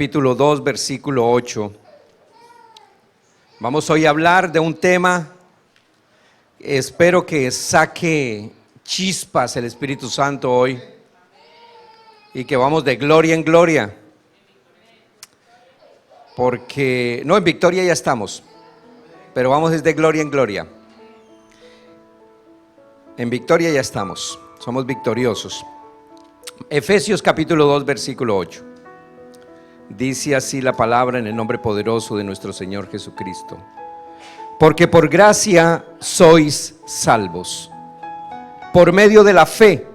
Capítulo 2, versículo 8. Vamos hoy a hablar de un tema, espero que saque chispas el Espíritu Santo hoy y que vamos de gloria en gloria, porque no, en victoria ya estamos, pero vamos desde gloria en gloria. En victoria ya estamos, somos victoriosos. Efesios capítulo 2, versículo 8. Dice así la palabra en el nombre poderoso de nuestro Señor Jesucristo. Porque por gracia sois salvos, por medio de la fe,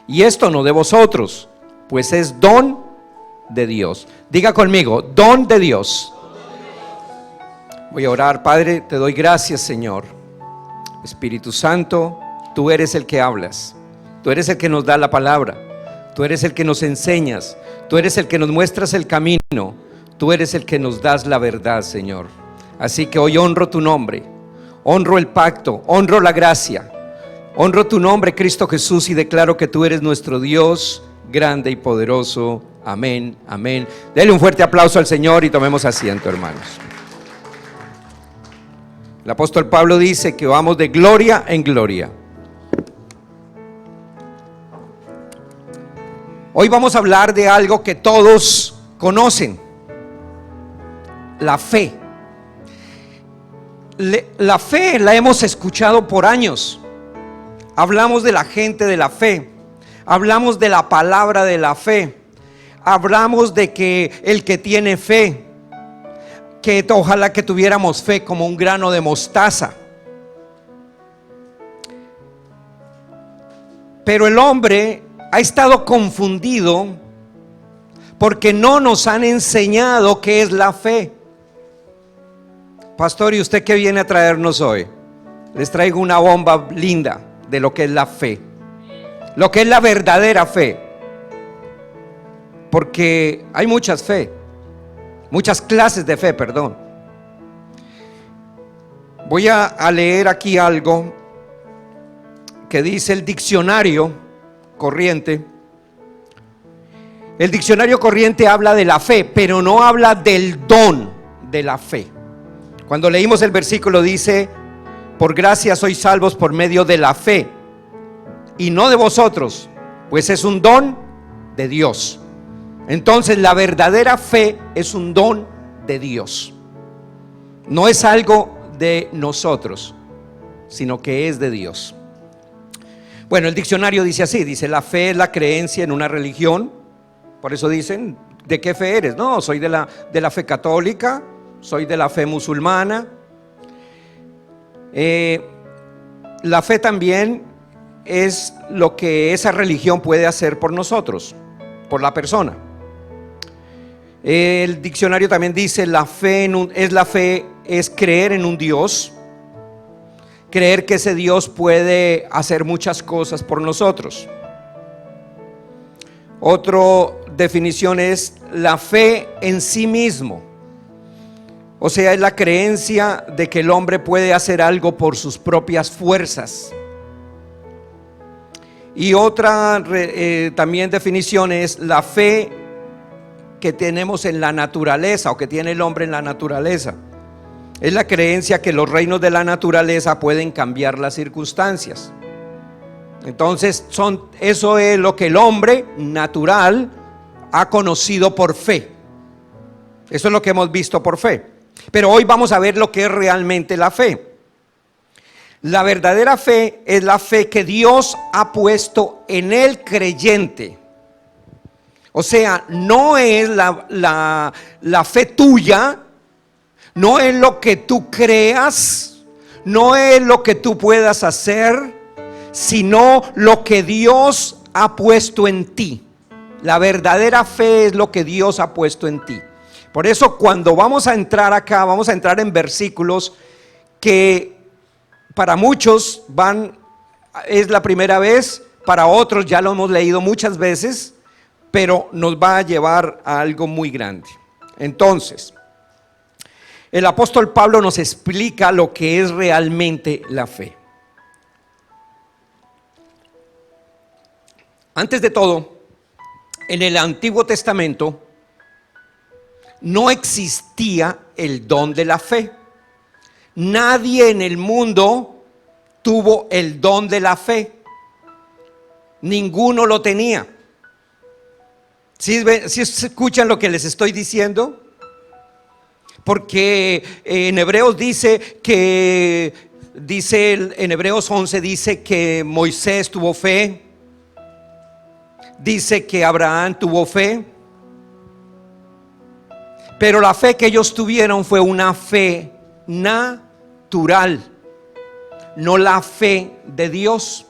y esto no de vosotros, pues es don de Dios. Diga conmigo, don de Dios. Voy a orar. Padre, te doy gracias, Señor. Espíritu Santo, tú eres el que hablas, tú eres el que nos da la palabra, tú eres el que nos enseñas, tú eres el que nos muestras el camino, tú eres el que nos das la verdad, Señor. Así que hoy honro tu nombre, honro el pacto, honro la gracia, honro tu nombre, Cristo Jesús, y declaro que tú eres nuestro Dios grande y poderoso. Amén, amén. Dele un fuerte aplauso al Señor y tomemos asiento, hermanos. El apóstol Pablo dice que vamos de gloria en gloria. Hoy vamos a hablar de algo que todos conocen: la fe. La fe la hemos escuchado por años. Hablamos de la gente de la fe, hablamos de la palabra de la fe, hablamos de que el que tiene fe, que ojalá que tuviéramos fe como un grano de mostaza. Pero el hombre ha estado confundido porque no nos han enseñado qué es la fe. Pastor, ¿y usted qué viene a traernos hoy? Les traigo una bomba linda de lo que es la fe, lo que es la verdadera fe. Porque hay muchas clases de fe, perdón. Voy a leer aquí algo que dice el diccionario corriente. El diccionario corriente habla de la fe, pero no habla del don de la fe. Cuando leímos el versículo dice: por gracia sois salvos por medio de la fe, y no de vosotros, pues es un don de Dios. Entonces la verdadera fe es un don de Dios, no es algo de nosotros, sino que es de Dios. Bueno, el diccionario dice así, dice: la fe es la creencia en una religión. Por eso dicen: ¿de qué fe eres? No, soy de la fe católica, soy de la fe musulmana. La fe también es lo que esa religión puede hacer por nosotros, por la persona. El diccionario también dice: la fe es creer en un Dios, creer que ese Dios puede hacer muchas cosas por nosotros. Otra definición es la fe en sí mismo, o sea, es la creencia de que el hombre puede hacer algo por sus propias fuerzas. Y otra también definición es la fe que tenemos en la naturaleza, o que tiene el hombre en la naturaleza. Es la creencia que los reinos de la naturaleza pueden cambiar las circunstancias. Entonces eso es lo que el hombre natural ha conocido por fe. Eso es lo que hemos visto por fe. Pero hoy vamos a ver lo que es realmente la fe. La verdadera fe es la fe que Dios ha puesto en el creyente. O sea, no es la fe tuya, no es lo que tú creas, no es lo que tú puedas hacer, sino lo que Dios ha puesto en ti. La verdadera fe es lo que Dios ha puesto en ti. Por eso cuando vamos a entrar acá, vamos a entrar en versículos que para muchos es la primera vez, para otros ya lo hemos leído muchas veces, pero nos va a llevar a algo muy grande. Entonces, el apóstol Pablo nos explica lo que es realmente la fe. Antes de todo, en el Antiguo Testamento no existía el don de la fe. Nadie en el mundo tuvo el don de la fe. Ninguno lo tenía. ¿Sí escuchan lo que les estoy diciendo? Porque en Hebreos en Hebreos 11 dice que Moisés tuvo fe, dice que Abraham tuvo fe, pero la fe que ellos tuvieron fue una fe natural, no la fe de Dios.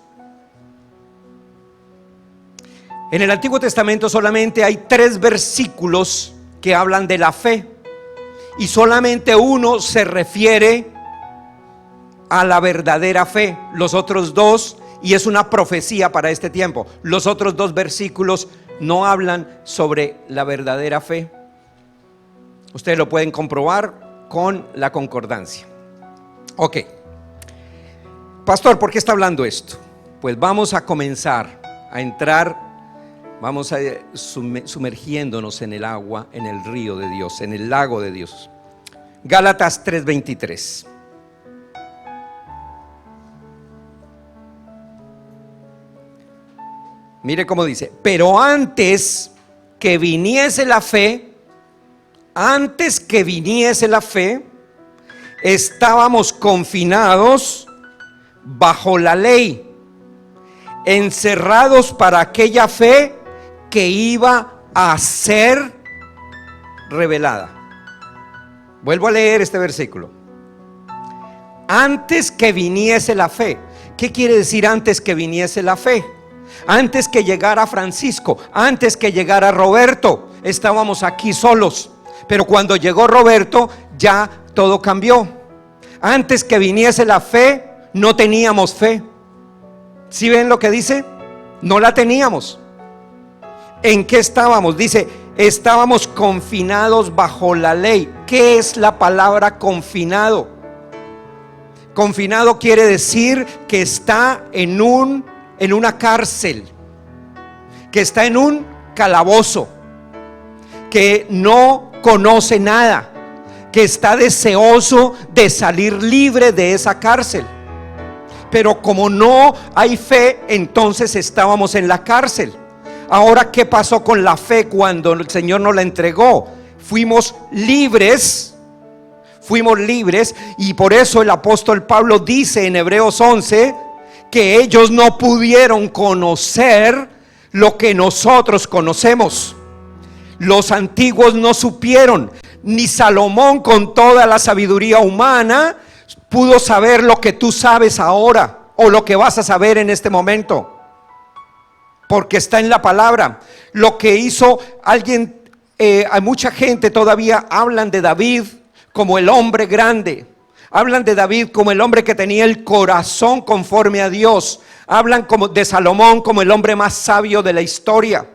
En el Antiguo Testamento solamente hay 3 versículos que hablan de la fe, y solamente uno se refiere a la verdadera fe. Los otros 2, y es una profecía para este tiempo, los otros 2 versículos no hablan sobre la verdadera fe. Ustedes lo pueden comprobar con la concordancia. Ok, pastor, ¿por qué está hablando esto? Pues vamos a comenzar a entrar, vamos a sumergiéndonos en el agua, en el río de Dios, en el lago de Dios. Gálatas 3:23. Mire cómo dice: pero antes que viniese la fe, estábamos confinados bajo la ley, encerrados para aquella fe que iba a ser revelada. Vuelvo a leer este versículo. Antes que viniese la fe. ¿Qué quiere decir antes que viniese la fe? Antes que llegara Francisco, antes que llegara Roberto, estábamos aquí solos. Pero cuando llegó Roberto, ya todo cambió. Antes que viniese la fe, no teníamos fe. ¿Sí ven lo que dice? No la teníamos. ¿En qué estábamos? Dice, estábamos confinados bajo la ley. ¿Qué es la palabra confinado? Confinado quiere decir que está en una cárcel, que está en un calabozo, que no conoce nada, que está deseoso de salir libre de esa cárcel. Pero como no hay fe, entonces estábamos en la cárcel. Ahora, ¿qué pasó con la fe cuando el Señor nos la entregó? Fuimos libres, y por eso el apóstol Pablo dice en Hebreos 11 que ellos no pudieron conocer lo que nosotros conocemos. Los antiguos no supieron, ni Salomón con toda la sabiduría humana pudo saber lo que tú sabes ahora o lo que vas a saber en este momento, porque está en la palabra. Lo que hizo alguien, hay mucha gente todavía hablan de David como el hombre grande, hablan de David como el hombre que tenía el corazón conforme a Dios, hablan como de Salomón como el hombre más sabio de la historia.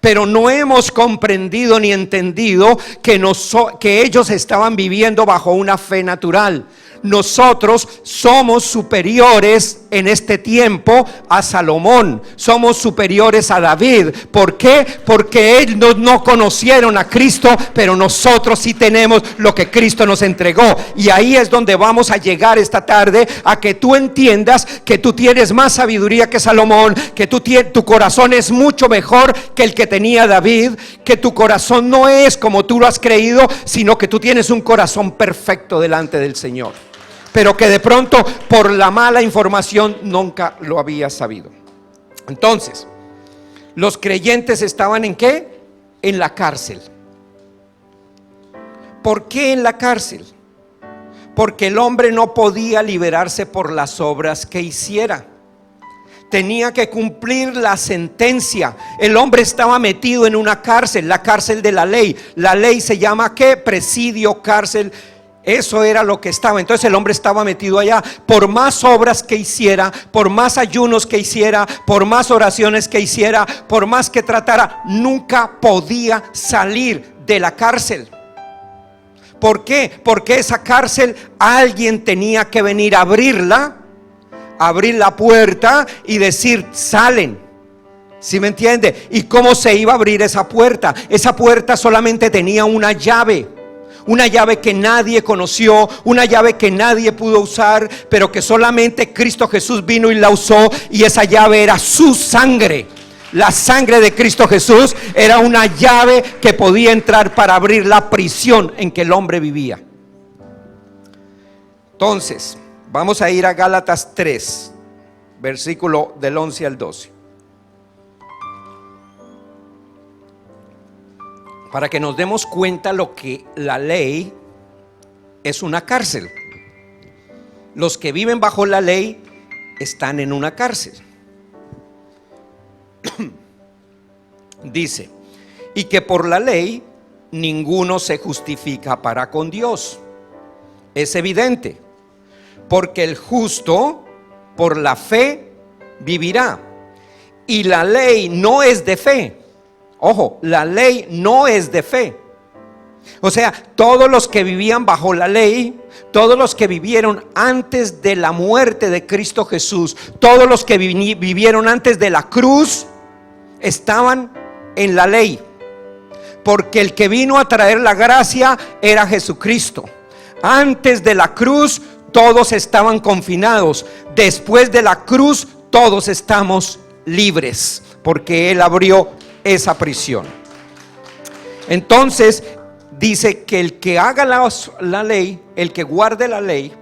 Pero no hemos comprendido ni entendido que ellos estaban viviendo bajo una fe natural. Nosotros somos superiores en este tiempo a Salomón, somos superiores a David. ¿Por qué? Porque ellos no conocieron a Cristo, pero nosotros sí tenemos lo que Cristo nos entregó. Y ahí es donde vamos a llegar esta tarde, a que tú entiendas que tú tienes más sabiduría que Salomón, que tu corazón es mucho mejor que el que tenía David, que tu corazón no es como tú lo has creído, sino que tú tienes un corazón perfecto delante del Señor, pero que de pronto por la mala información nunca lo habías sabido. Entonces, los creyentes estaban ¿en qué? En la cárcel. ¿Por qué en la cárcel? Porque el hombre no podía liberarse por las obras que hiciera. Tenía que cumplir la sentencia. El hombre estaba metido en una cárcel, la cárcel de la ley. La ley se llama ¿qué? Presidio, cárcel. Eso era lo que estaba. Entonces el hombre estaba metido allá. Por más obras que hiciera, por más ayunos que hiciera, por más oraciones que hiciera, por más que tratara, nunca podía salir de la cárcel. ¿Por qué? Porque esa cárcel alguien tenía que venir a abrirla, abrir la puerta y decir: salen. ¿Sí me entiende? ¿Y cómo se iba a abrir esa puerta? Esa puerta solamente tenía una llave que nadie conoció, una llave que nadie pudo usar, pero que solamente Cristo Jesús vino y la usó, y esa llave era su sangre. La sangre de Cristo Jesús era una llave que podía entrar para abrir la prisión en que el hombre vivía. Entonces, vamos a ir a Gálatas 3, versículo del 11 al 12. Para que nos demos cuenta lo que la ley es una cárcel. Los que viven bajo la ley están en una cárcel. Dice, y que por la ley ninguno se justifica para con Dios. Es evidente, porque el justo por la fe vivirá. Y la ley no es de fe. Ojo, la ley no es de fe. O sea, todos los que vivían bajo la ley, todos los que vivieron antes de la muerte de Cristo Jesús, todos los que vivieron antes de la cruz, estaban en la ley. Porque el que vino a traer la gracia era Jesucristo. Antes de la cruz todos estaban confinados. Después de la cruz todos estamos libres, porque Él abrió esa prisión. Entonces dice que el que haga la ley, el que guarde la ley,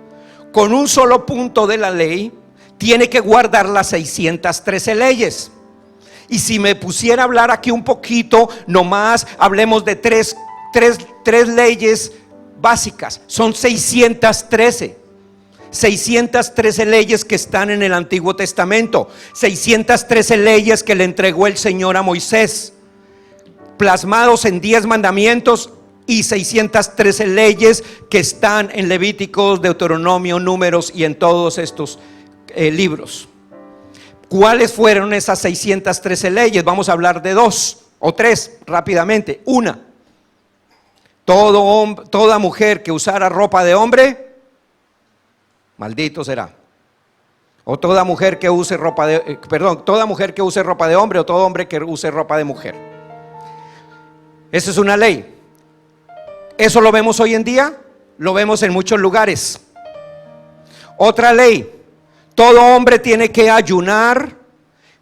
con un solo punto de la ley, tiene que guardar las 613 leyes. Y si me pusiera a hablar aquí un poquito, nomás hablemos de tres leyes básicas. Son 613 leyes que están en el Antiguo Testamento, 613 leyes que le entregó el Señor a Moisés, plasmados en 10 mandamientos, y 613 leyes que están en Levíticos, Deuteronomio, Números y en todos estos libros. ¿Cuáles fueron esas 613 leyes? Vamos a hablar de 2 o 3 rápidamente. Una, toda mujer que usara ropa de hombre, maldito será. O toda mujer que use toda mujer que use ropa de hombre, o todo hombre que use ropa de mujer. Esa es una ley. ¿Eso lo vemos hoy en día? Lo vemos en muchos lugares. Otra ley: todo hombre tiene que ayunar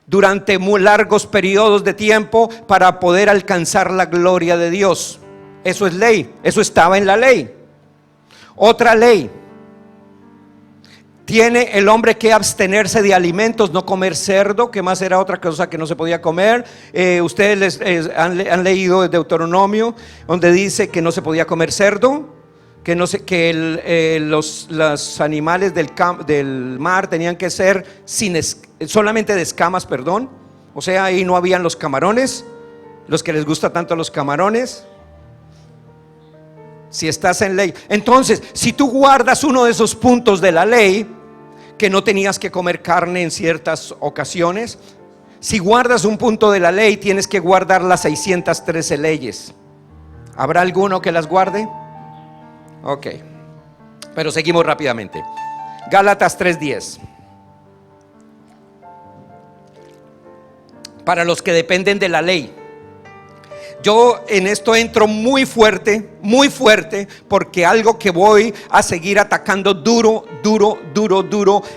durante muy largos periodos de tiempo para poder alcanzar la gloria de Dios. Eso es ley, eso estaba en la ley. Otra ley: tiene el hombre que abstenerse de alimentos, no comer cerdo. ¿Qué más era otra cosa que no se podía comer? Ustedes han leído Deuteronomio, donde dice que no se podía comer cerdo, que los animales del mar tenían que ser solamente de escamas, perdón. O sea, ahí no habían los camarones, los que les gusta tanto los camarones. Si estás en ley, entonces, si tú guardas uno de esos puntos de la ley, que no tenías que comer carne en ciertas ocasiones, si guardas un punto de la ley, tienes que guardar las 613 leyes. ¿Habrá alguno que las guarde? Ok, pero seguimos rápidamente. Gálatas 3:10. Para los que dependen de la ley. Yo en esto entro muy fuerte, porque algo que voy a seguir atacando duro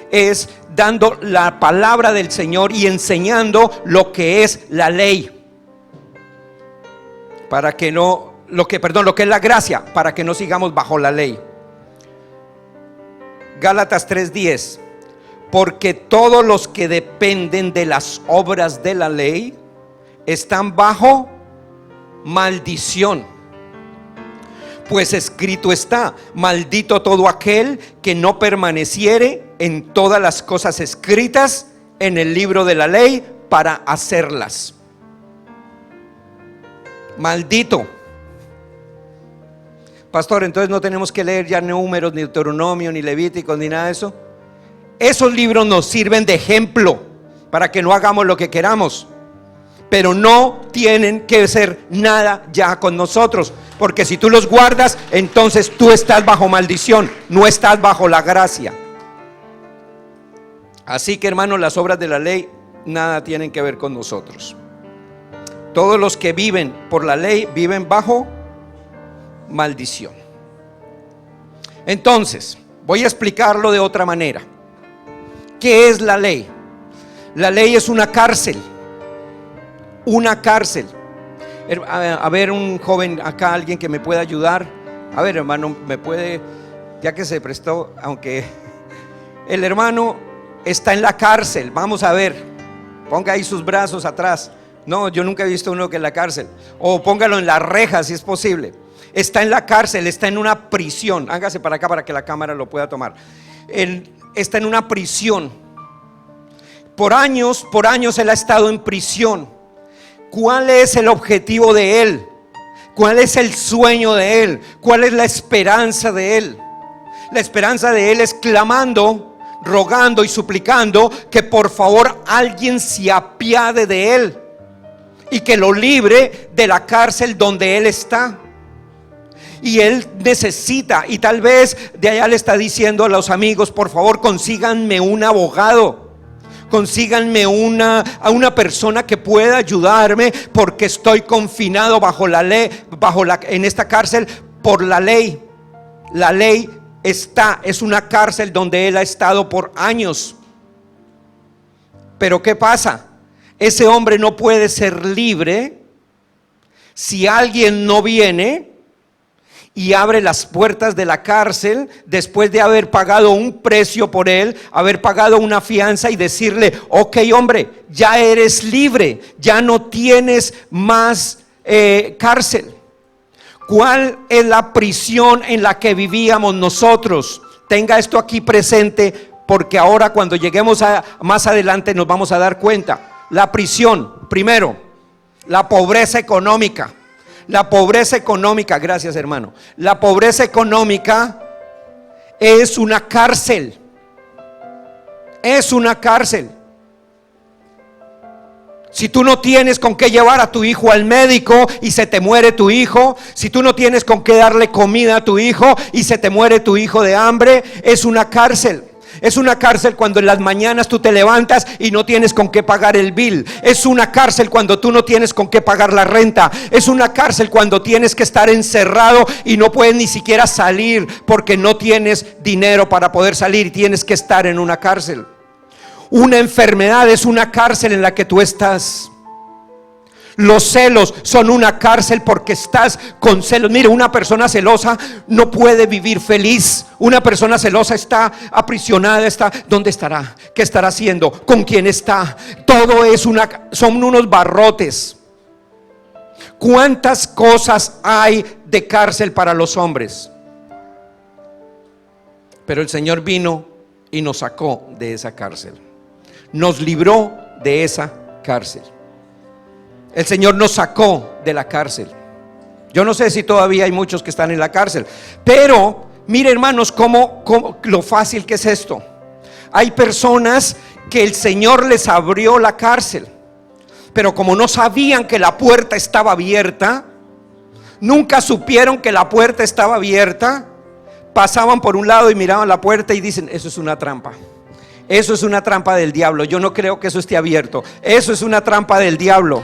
es dando la palabra del Señor y enseñando lo que es la ley, para que no, lo que es la gracia, para que no sigamos bajo la ley. Gálatas 3:10. Porque todos los que dependen de las obras de la ley están bajo maldición. Pues escrito está: maldito todo aquel que no permaneciere en todas las cosas escritas en el libro de la ley para hacerlas. Maldito. Pastor, entonces no tenemos que leer ya Números, ni Deuteronomio, ni Levíticos, ni nada de eso. Esos libros nos sirven de ejemplo para que no hagamos lo que queramos, pero no tienen que ser nada ya con nosotros, porque si tú los guardas, entonces tú estás bajo maldición, no estás bajo la gracia. Así que, hermanos, las obras de la ley nada tienen que ver con nosotros. Todos los que viven por la ley viven bajo maldición. Entonces, voy a explicarlo de otra manera. ¿Qué es la ley? La ley es una cárcel. Una cárcel. A ver, un joven acá, alguien que me pueda ayudar. A ver, hermano, me puede, ya que se prestó, aunque el hermano está en la cárcel. Vamos a ver, ponga ahí sus brazos atrás. No, yo nunca he visto uno que en la cárcel. O póngalo en la reja si es posible. Está en la cárcel, está en una prisión. Hágase para acá para que la cámara lo pueda tomar. Él está en una prisión. Por años él ha estado en prisión. ¿Cuál es el objetivo de él? ¿Cuál es el sueño de él? ¿Cuál es la esperanza de él? La esperanza de él es clamando, rogando y suplicando que por favor alguien se apiade de él y que lo libre de la cárcel donde él está. Y él necesita, y tal vez de allá le está diciendo a los amigos: por favor consíganme un abogado, consíganme a una persona que pueda ayudarme, porque estoy confinado bajo la ley, en esta cárcel por la ley. La ley es una cárcel donde él ha estado por años. Pero ¿qué pasa? Ese hombre no puede ser libre si alguien no viene y abre las puertas de la cárcel después de haber pagado un precio por él, haber pagado una fianza y decirle: ok, hombre, ya eres libre, ya no tienes más cárcel. ¿Cuál es la prisión en la que vivíamos nosotros? Tenga esto aquí presente, porque ahora cuando lleguemos más adelante nos vamos a dar cuenta. La prisión, primero, la pobreza económica. La pobreza económica, gracias hermano. La pobreza económica es una cárcel. Es una cárcel. Si tú no tienes con qué llevar a tu hijo al médico y se te muere tu hijo, si tú no tienes con qué darle comida a tu hijo y se te muere tu hijo de hambre, es una cárcel. Es una cárcel cuando en las mañanas tú te levantas y no tienes con qué pagar el bill. Es una cárcel cuando tú no tienes con qué pagar la renta. Es una cárcel cuando tienes que estar encerrado y no puedes ni siquiera salir porque no tienes dinero para poder salir y tienes que estar en una cárcel. Una enfermedad es una cárcel en la que tú estás. Los celos son una cárcel porque estás con celos. Mire, una persona celosa no puede vivir feliz. Una persona celosa está aprisionada, ¿dónde estará? ¿Qué estará haciendo? ¿Con quién está? Todo son unos barrotes. ¿Cuántas cosas hay de cárcel para los hombres? Pero el Señor vino y nos sacó de esa cárcel. Nos libró de esa cárcel. El Señor nos sacó de la cárcel. Yo no sé si todavía hay muchos que están en la cárcel, pero mire hermanos cómo lo fácil que es esto. Hay personas que el Señor les abrió la cárcel, pero como no sabían que la puerta estaba abierta, nunca supieron que la puerta estaba abierta, pasaban por un lado y miraban la puerta y dicen: eso es una trampa. Eso es una trampa del diablo. Yo no creo que eso esté abierto. Eso es una trampa del diablo.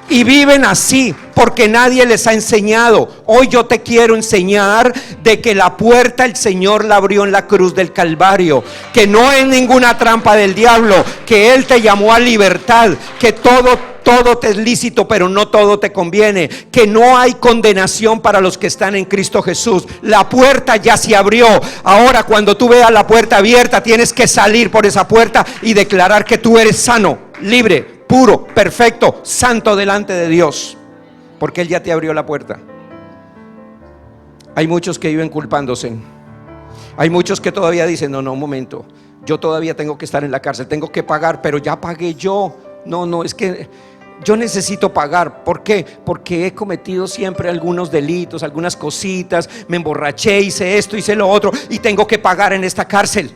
Y viven así porque nadie les ha enseñado. Hoy yo te quiero enseñar de que la puerta el Señor la abrió en la cruz del Calvario, que no es ninguna trampa del diablo, que Él te llamó a libertad, que todo te es lícito, pero no todo te conviene, que no hay condenación para los que están en Cristo Jesús. La puerta ya se abrió. Ahora cuando tú veas la puerta abierta, tienes que salir por esa puerta y declarar que tú eres sano, libre, puro, perfecto, santo delante de Dios, porque Él ya te abrió la puerta. Hay muchos que viven culpándose. Hay muchos que todavía dicen: no, un momento, yo todavía tengo que estar en la cárcel, tengo que pagar, pero ya pagué yo. No, es que yo necesito pagar. ¿Por qué? Porque he cometido siempre algunos delitos, algunas cositas, me emborraché, hice esto, hice lo otro y tengo que pagar en esta cárcel.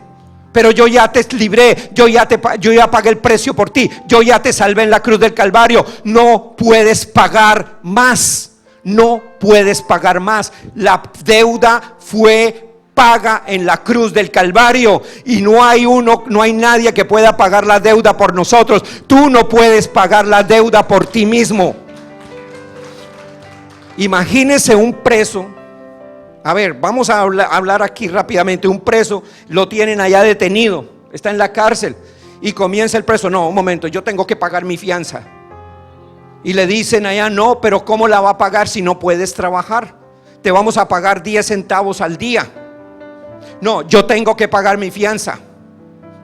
Pero yo ya te libré, yo ya pagué el precio por ti, yo ya te salvé en la cruz del Calvario. No puedes pagar más, no puedes pagar más. La deuda fue paga en la cruz del Calvario, y no hay nadie que pueda pagar la deuda por nosotros. Tú no puedes pagar la deuda por ti mismo. Imagínese un preso. A ver, vamos a hablar aquí rápidamente. Un preso lo tienen allá detenido, está en la cárcel, y comienza el preso: no, un momento, yo tengo que pagar mi fianza. Y le dicen allá: no, pero ¿cómo la va a pagar si no puedes trabajar? Te vamos a pagar 10 centavos al día. No, yo tengo que pagar mi fianza.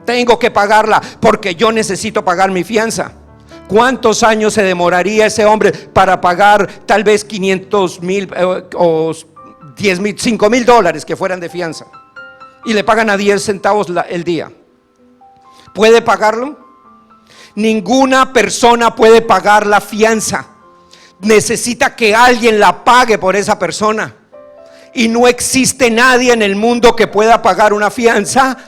Tengo que pagarla porque yo necesito pagar mi fianza. ¿Cuántos años se demoraría ese hombre para pagar tal vez 500,000 o 10,000, 5,000 dólares que fueran de fianza? Y le pagan a 10 centavos el día. ¿Puede pagarlo? Ninguna persona puede pagar la fianza. Necesita que alguien la pague por esa persona. Y no existe nadie en el mundo que pueda pagar una fianza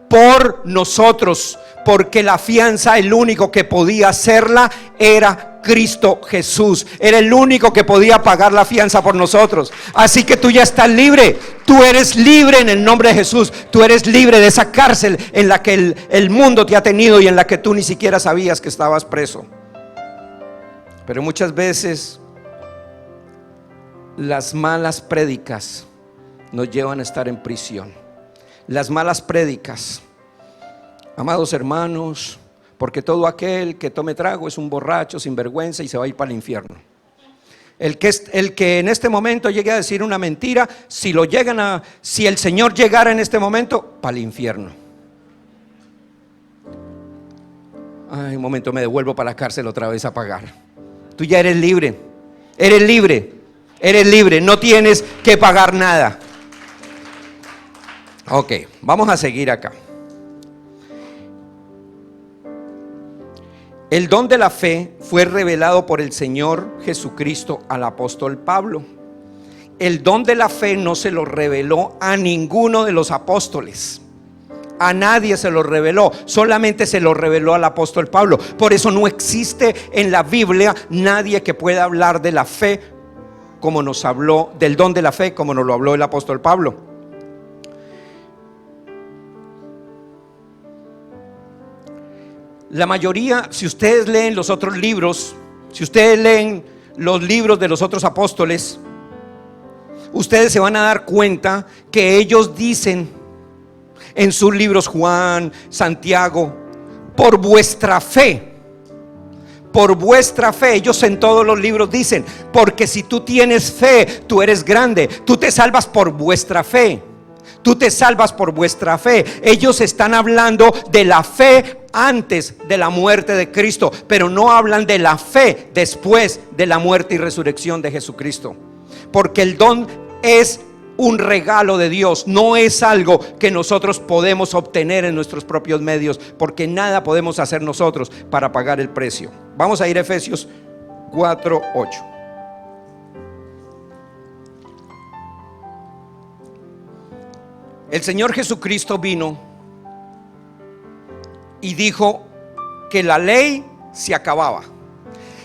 por nosotros, porque la fianza, el único que podía hacerla era Cristo Jesús. Era el único que podía pagar la fianza por nosotros. Así que tú ya estás libre. Tú eres libre en el nombre de Jesús. Tú eres libre de esa cárcel en la que el mundo te ha tenido y en la que tú ni siquiera sabías que estabas preso. Pero muchas veces las malas prédicas nos llevan a estar en prisión. Las malas prédicas, amados hermanos, porque todo aquel que tome trago es un borracho, sinvergüenza, y se va a ir para el infierno. El que en este momento llegue a decir una mentira, si el Señor llegara en este momento, para el infierno. Ay, un momento, me devuelvo para la cárcel otra vez a pagar. Tú ya eres libre, eres libre, eres libre, no tienes que pagar nada. Ok, vamos a seguir acá. El don de la fe fue revelado por el Señor Jesucristo al apóstol Pablo. El don de la fe no se lo reveló a ninguno de los apóstoles. A nadie se lo reveló, solamente se lo reveló al apóstol Pablo. Por eso no existe en la Biblia nadie que pueda hablar de la fe como nos habló, del don de la fe como nos lo habló el apóstol Pablo. La mayoría, si ustedes leen los otros libros, si ustedes leen los libros de los otros apóstoles, ustedes se van a dar cuenta que ellos dicen en sus libros, Juan, Santiago, por vuestra fe, ellos en todos los libros dicen, porque si tú tienes fe, tú eres grande, tú te salvas por vuestra fe, tú te salvas por vuestra fe. Ellos están hablando de la fe antes de la muerte de Cristo, pero no hablan de la fe después de la muerte y resurrección de Jesucristo, porque el don es un regalo de Dios, no es algo que nosotros podemos obtener en nuestros propios medios, porque nada podemos hacer nosotros para pagar el precio. Vamos a ir a Efesios 4:8. El Señor Jesucristo vino y dijo que la ley se acababa.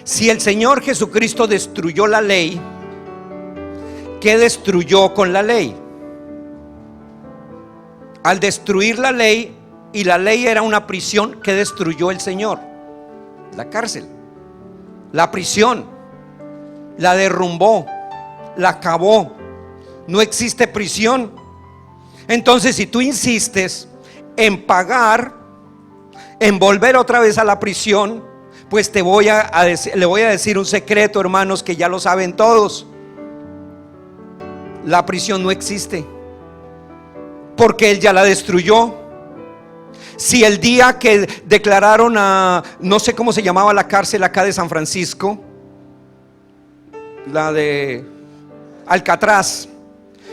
Si el Señor Jesucristo destruyó la ley, ¿qué destruyó con la ley? Al destruir la ley, y la ley era una prisión, ¿qué destruyó el Señor? La cárcel, la prisión, la derrumbó, la acabó. No existe prisión. Entonces, si tú insistes en pagar, en volver otra vez a la prisión, pues le voy a decir un secreto, hermanos, que ya lo saben todos. La prisión no existe, porque Él ya la destruyó. Si el día que declararon no sé cómo se llamaba la cárcel acá de San Francisco, la de Alcatraz,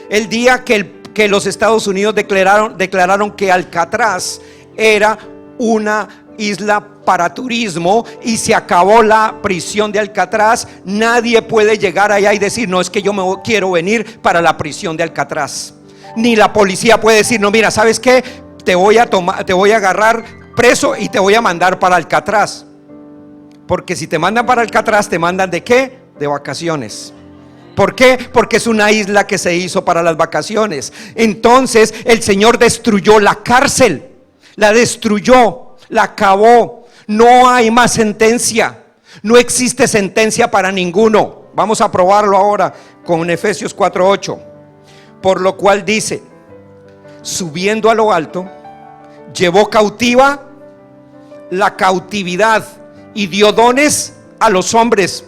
el día que los Estados Unidos declararon que Alcatraz era una isla para turismo y se acabó la prisión de Alcatraz, nadie puede llegar allá y decir, no, es que yo quiero venir para la prisión de Alcatraz. Ni la policía puede decir, no, mira, ¿sabes qué? Te voy a agarrar preso y te voy a mandar para Alcatraz. Porque si te mandan para Alcatraz, ¿te mandan de qué? De vacaciones. ¿Por qué? Porque es una isla que se hizo para las vacaciones. Entonces el Señor destruyó la cárcel, la destruyó, la acabó. No hay más sentencia, no existe sentencia para ninguno. Vamos a probarlo ahora con Efesios 4:8. Por lo cual dice: subiendo a lo alto, llevó cautiva la cautividad y dio dones a los hombres.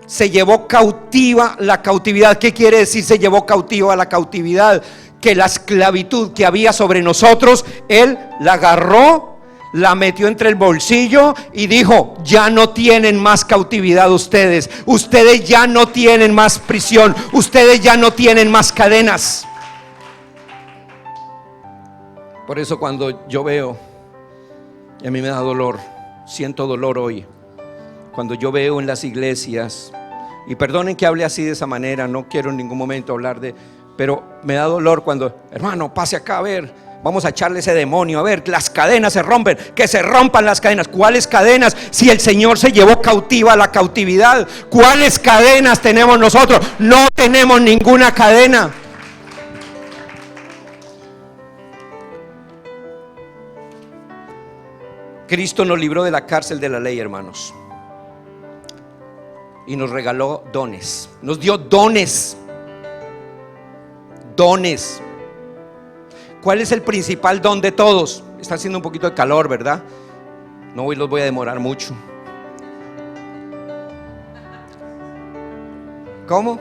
Se llevó cautiva la cautividad. ¿Qué quiere decir se llevó cautiva la cautividad? Que la esclavitud que había sobre nosotros, Él la agarró, la metió entre el bolsillo y dijo: ya no tienen más cautividad ustedes. Ustedes ya no tienen más prisión. Ustedes ya no tienen más cadenas. Por eso cuando yo veo, y a mí me da dolor, siento dolor hoy, cuando yo veo en las iglesias, y perdonen que hable así de esa manera, no quiero en ningún momento hablar de, pero me da dolor cuando: hermano, pase acá a ver, vamos a echarle ese demonio, a ver, las cadenas se rompen, que se rompan las cadenas. ¿Cuáles cadenas? Si el Señor se llevó cautiva la cautividad. ¿Cuáles cadenas tenemos nosotros? No tenemos ninguna cadena. Cristo nos libró de la cárcel de la ley, hermanos, y nos regaló dones, nos dio dones. Dones. ¿Cuál es el principal don de todos? Está haciendo un poquito de calor, ¿verdad? No los voy a demorar mucho. ¿Cómo?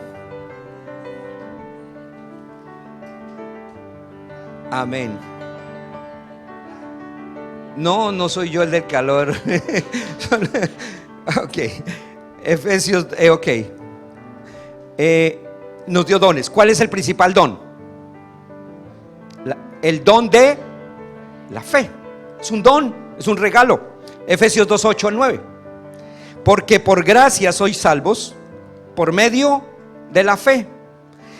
Amén. No soy yo el del calor. Ok. Efesios, ok. Nos dio dones. ¿Cuál es el principal don? El don de la fe. Es un don, es un regalo. Efesios 2:8 al 9. Porque por gracia sois salvos por medio de la fe.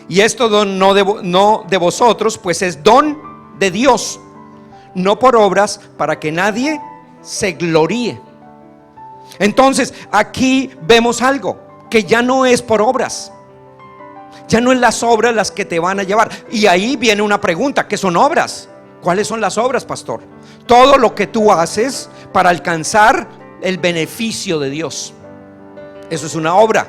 Y esto don no de vosotros, pues es don de Dios, no por obras, para que nadie se gloríe. Entonces aquí vemos algo que ya no es por obras. Ya no es las obras las que te van a llevar. Y ahí viene una pregunta: ¿qué son obras? ¿Cuáles son las obras, pastor? Todo lo que tú haces para alcanzar el beneficio de Dios, eso es una obra.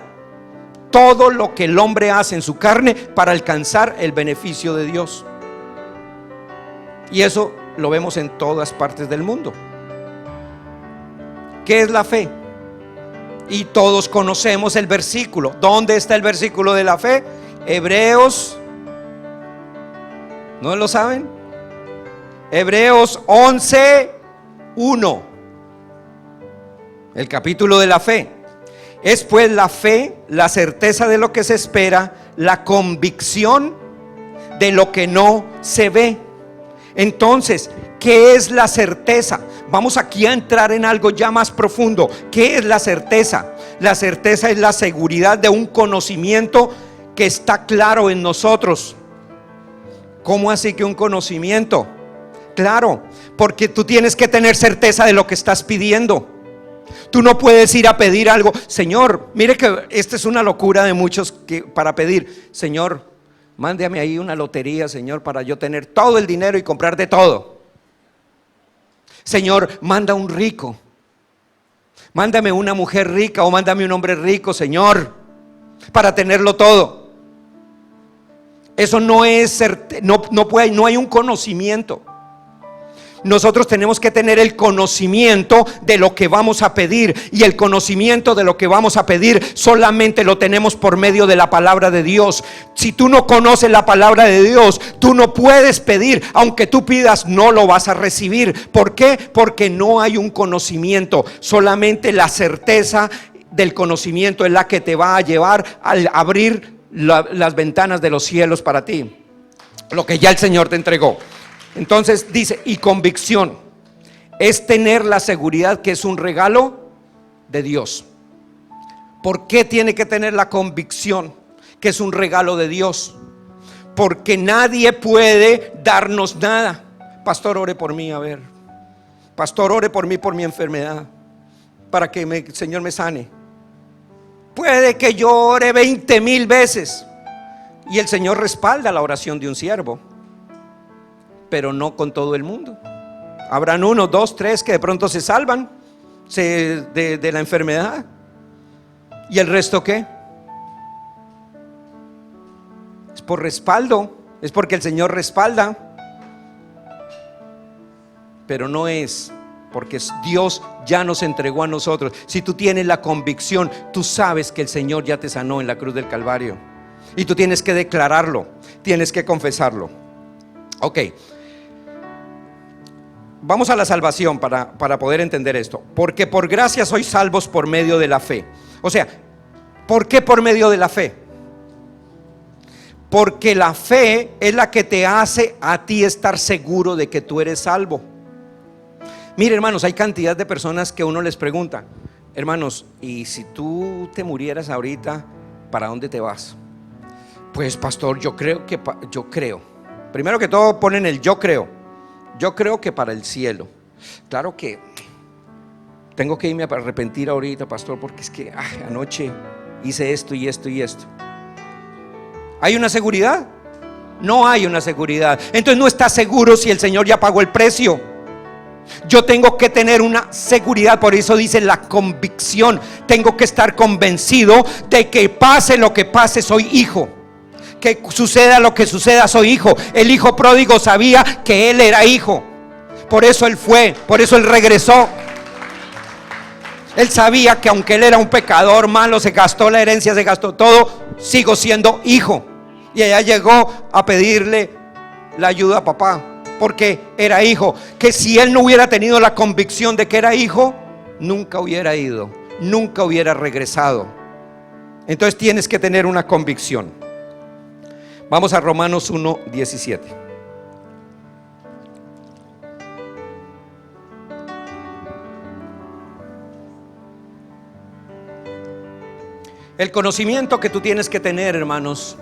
Todo lo que el hombre hace en su carne para alcanzar el beneficio de Dios. Y eso lo vemos en todas partes del mundo. ¿Qué es la fe? Y todos conocemos el versículo. ¿Dónde está el versículo de la fe? Hebreos, ¿no lo saben? Hebreos 11:1. El capítulo de la fe. Es pues la fe, la certeza de lo que se espera, la convicción de lo que no se ve. Entonces, ¿qué es la certeza? Vamos aquí a entrar en algo ya más profundo. ¿Qué es la certeza? La certeza es la seguridad de un conocimiento que está claro en nosotros. ¿Cómo así que un conocimiento? Claro, porque tú tienes que tener certeza de lo que estás pidiendo. Tú no puedes ir a pedir algo: Señor, mire que esta es una locura de muchos para pedir: Señor, mándame ahí una lotería, Señor, para yo tener todo el dinero y comprar de todo. Señor, manda un rico, mándame una mujer rica o mándame un hombre rico, Señor, para tenerlo todo. Eso no es no hay un conocimiento. Nosotros tenemos que tener el conocimiento de lo que vamos a pedir, y el conocimiento de lo que vamos a pedir solamente lo tenemos por medio de la palabra de Dios. Si tú no conoces la palabra de Dios, tú no puedes pedir. Aunque tú pidas, no lo vas a recibir. ¿Por qué? Porque no hay un conocimiento. Solamente la certeza del conocimiento es la que te va a llevar a abrir las ventanas de los cielos para ti, lo que ya el Señor te entregó. Entonces dice, y convicción es tener la seguridad que es un regalo de Dios. ¿Por qué tiene que tener la convicción que es un regalo de Dios? Porque nadie puede darnos nada. Pastor, ore por mí, a ver. Pastor, ore por mí, por mi enfermedad, para que el Señor me sane. Puede que yo ore 20,000 veces y el Señor respalda la oración de un siervo, pero no con todo el mundo. Habrán 1, 2, 3 que de pronto se salvan de la enfermedad. ¿Y el resto qué? Es por respaldo, es porque el Señor respalda, pero no es porque Dios ya nos entregó a nosotros. Si tú tienes la convicción, tú sabes que el Señor ya te sanó en la cruz del Calvario, y tú tienes que declararlo, tienes que confesarlo. Ok, vamos a la salvación para poder entender esto. Porque por gracia sois salvos por medio de la fe. O sea, ¿por qué por medio de la fe? Porque la fe es la que te hace a ti estar seguro de que tú eres salvo. Mire, hermanos, hay cantidad de personas que uno les pregunta: hermanos, ¿y si tú te murieras ahorita, para dónde te vas? Pues pastor, yo creo. Primero que todo ponen el yo creo que para el cielo. Claro que tengo que irme a arrepentir ahorita, pastor, porque es que anoche hice esto y esto y esto. ¿Hay una seguridad? No hay una seguridad. Entonces no estás seguro si el Señor ya pagó el precio. Yo tengo que tener una seguridad, por eso dice la convicción. Tengo que estar convencido de que pase lo que pase, soy hijo. Que suceda lo que suceda, soy hijo. El hijo pródigo sabía que él era hijo. Por eso él fue, por eso él regresó. Él sabía que aunque él era un pecador malo, se gastó la herencia, se gastó todo, sigo siendo hijo. Y allá llegó a pedirle la ayuda a papá, porque era hijo. Que si él no hubiera tenido la convicción de que era hijo, nunca hubiera ido, nunca hubiera regresado. Entonces tienes que tener una convicción. Vamos a Romanos 1:17. El conocimiento que tú tienes que tener, hermanos,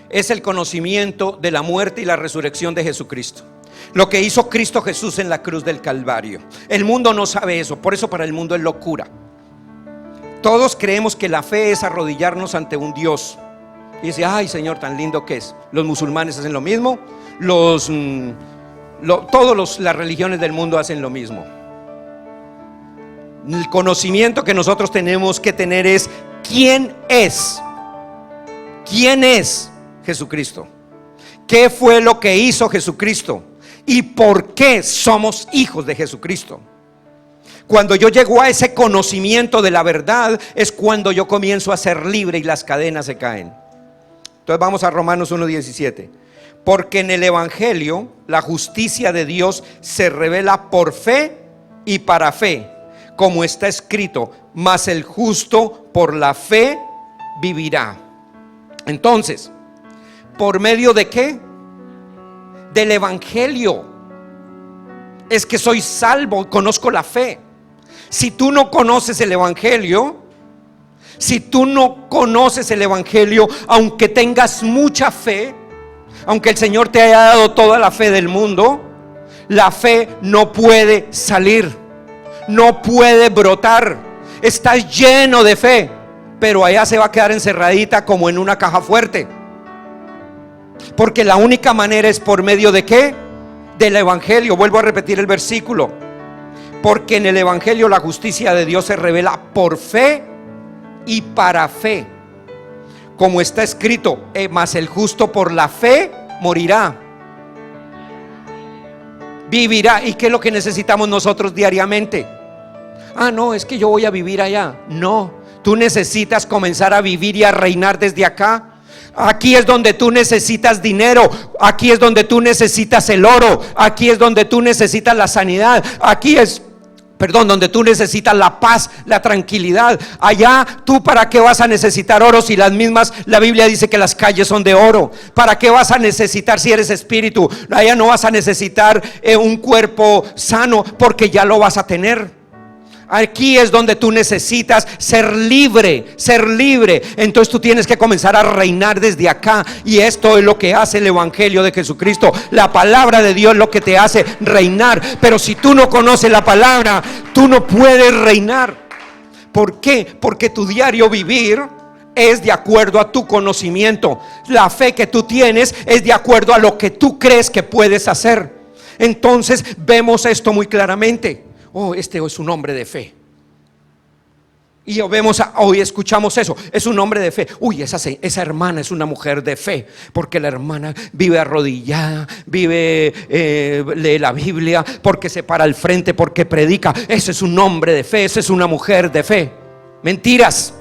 es el conocimiento de la muerte y la resurrección de Jesucristo. Lo que hizo Cristo Jesús en la cruz del Calvario. El mundo no sabe eso, por eso para el mundo es locura. Todos creemos que la fe es arrodillarnos ante un Dios. Y dice: ay, Señor, tan lindo que es. Los musulmanes hacen lo mismo, las religiones del mundo hacen lo mismo. El conocimiento que nosotros tenemos que tener es: ¿quién es? ¿Quién es Jesucristo? ¿Qué fue lo que hizo Jesucristo? ¿Y por qué somos hijos de Jesucristo? Cuando yo llego a ese conocimiento de la verdad, es cuando yo comienzo a ser libre y las cadenas se caen. Entonces vamos a Romanos 1:17. Porque en el Evangelio la justicia de Dios se revela por fe y para fe, como está escrito: mas el justo por la fe vivirá. Entonces, ¿por medio de qué? Del Evangelio es que soy salvo, conozco la fe. Si tú no conoces el Evangelio, aunque tengas mucha fe, aunque el Señor te haya dado toda la fe del mundo, la fe no puede salir, no puede brotar. Estás lleno de fe, pero allá se va a quedar encerradita como en una caja fuerte. Porque la única manera es por medio de ¿qué? Del Evangelio. Vuelvo a repetir el versículo. Porque en el Evangelio la justicia de Dios se revela por fe y para fe, como está escrito: mas el justo por la fe morirá, vivirá. ¿Y qué es lo que necesitamos nosotros diariamente? No, es que yo voy a vivir allá. No, tú necesitas comenzar a vivir y a reinar desde acá. Aquí es donde tú necesitas dinero, aquí es donde tú necesitas el oro, aquí es donde tú necesitas la sanidad, donde tú necesitas la paz, la tranquilidad. Allá, ¿tú para qué vas a necesitar oro si la Biblia dice que las calles son de oro? ¿Para qué vas a necesitar si eres espíritu? Allá no vas a necesitar un cuerpo sano, porque ya lo vas a tener. Aquí es donde tú necesitas ser libre. Entonces tú tienes que comenzar a reinar desde acá. Y esto es lo que hace el Evangelio de Jesucristo. La palabra de Dios es lo que te hace reinar. Pero si tú no conoces la palabra, tú no puedes reinar. ¿Por qué? Porque tu diario vivir es de acuerdo a tu conocimiento. La fe que tú tienes es de acuerdo a lo que tú crees que puedes hacer. Entonces vemos esto muy claramente. Oh, este es un hombre de fe. Y hoy escuchamos eso, es un hombre de fe. Uy, esa hermana es una mujer de fe, porque la hermana vive arrodillada, lee la Biblia, porque se para al frente, porque predica. Ese es un hombre de fe, esa es una mujer de fe. Mentiras.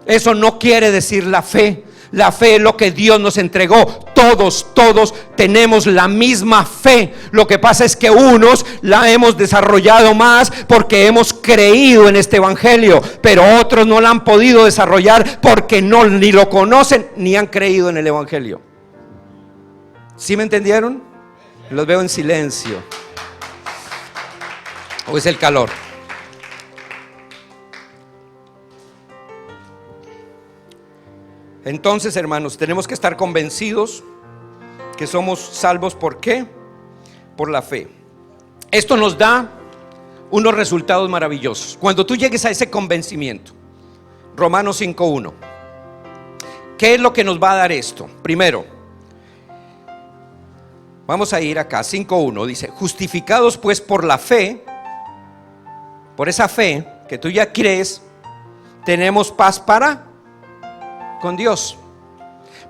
Eso no quiere decir la fe. La fe es lo que Dios nos entregó. Todos tenemos la misma fe. Lo que pasa es que unos la hemos desarrollado más porque hemos creído en este evangelio, pero otros no la han podido desarrollar porque ni lo conocen ni han creído en el evangelio. ¿Sí me entendieron? Los veo en silencio. ¿O es el calor? Entonces, hermanos, tenemos que estar convencidos que somos salvos. ¿Por qué? Por la fe. Esto nos da unos resultados maravillosos. Cuando tú llegues a ese convencimiento, Romanos 5:1, ¿qué es lo que nos va a dar esto? Primero, vamos a ir acá, 5:1, dice: justificados pues por la fe, por esa fe que tú ya crees, tenemos paz con Dios,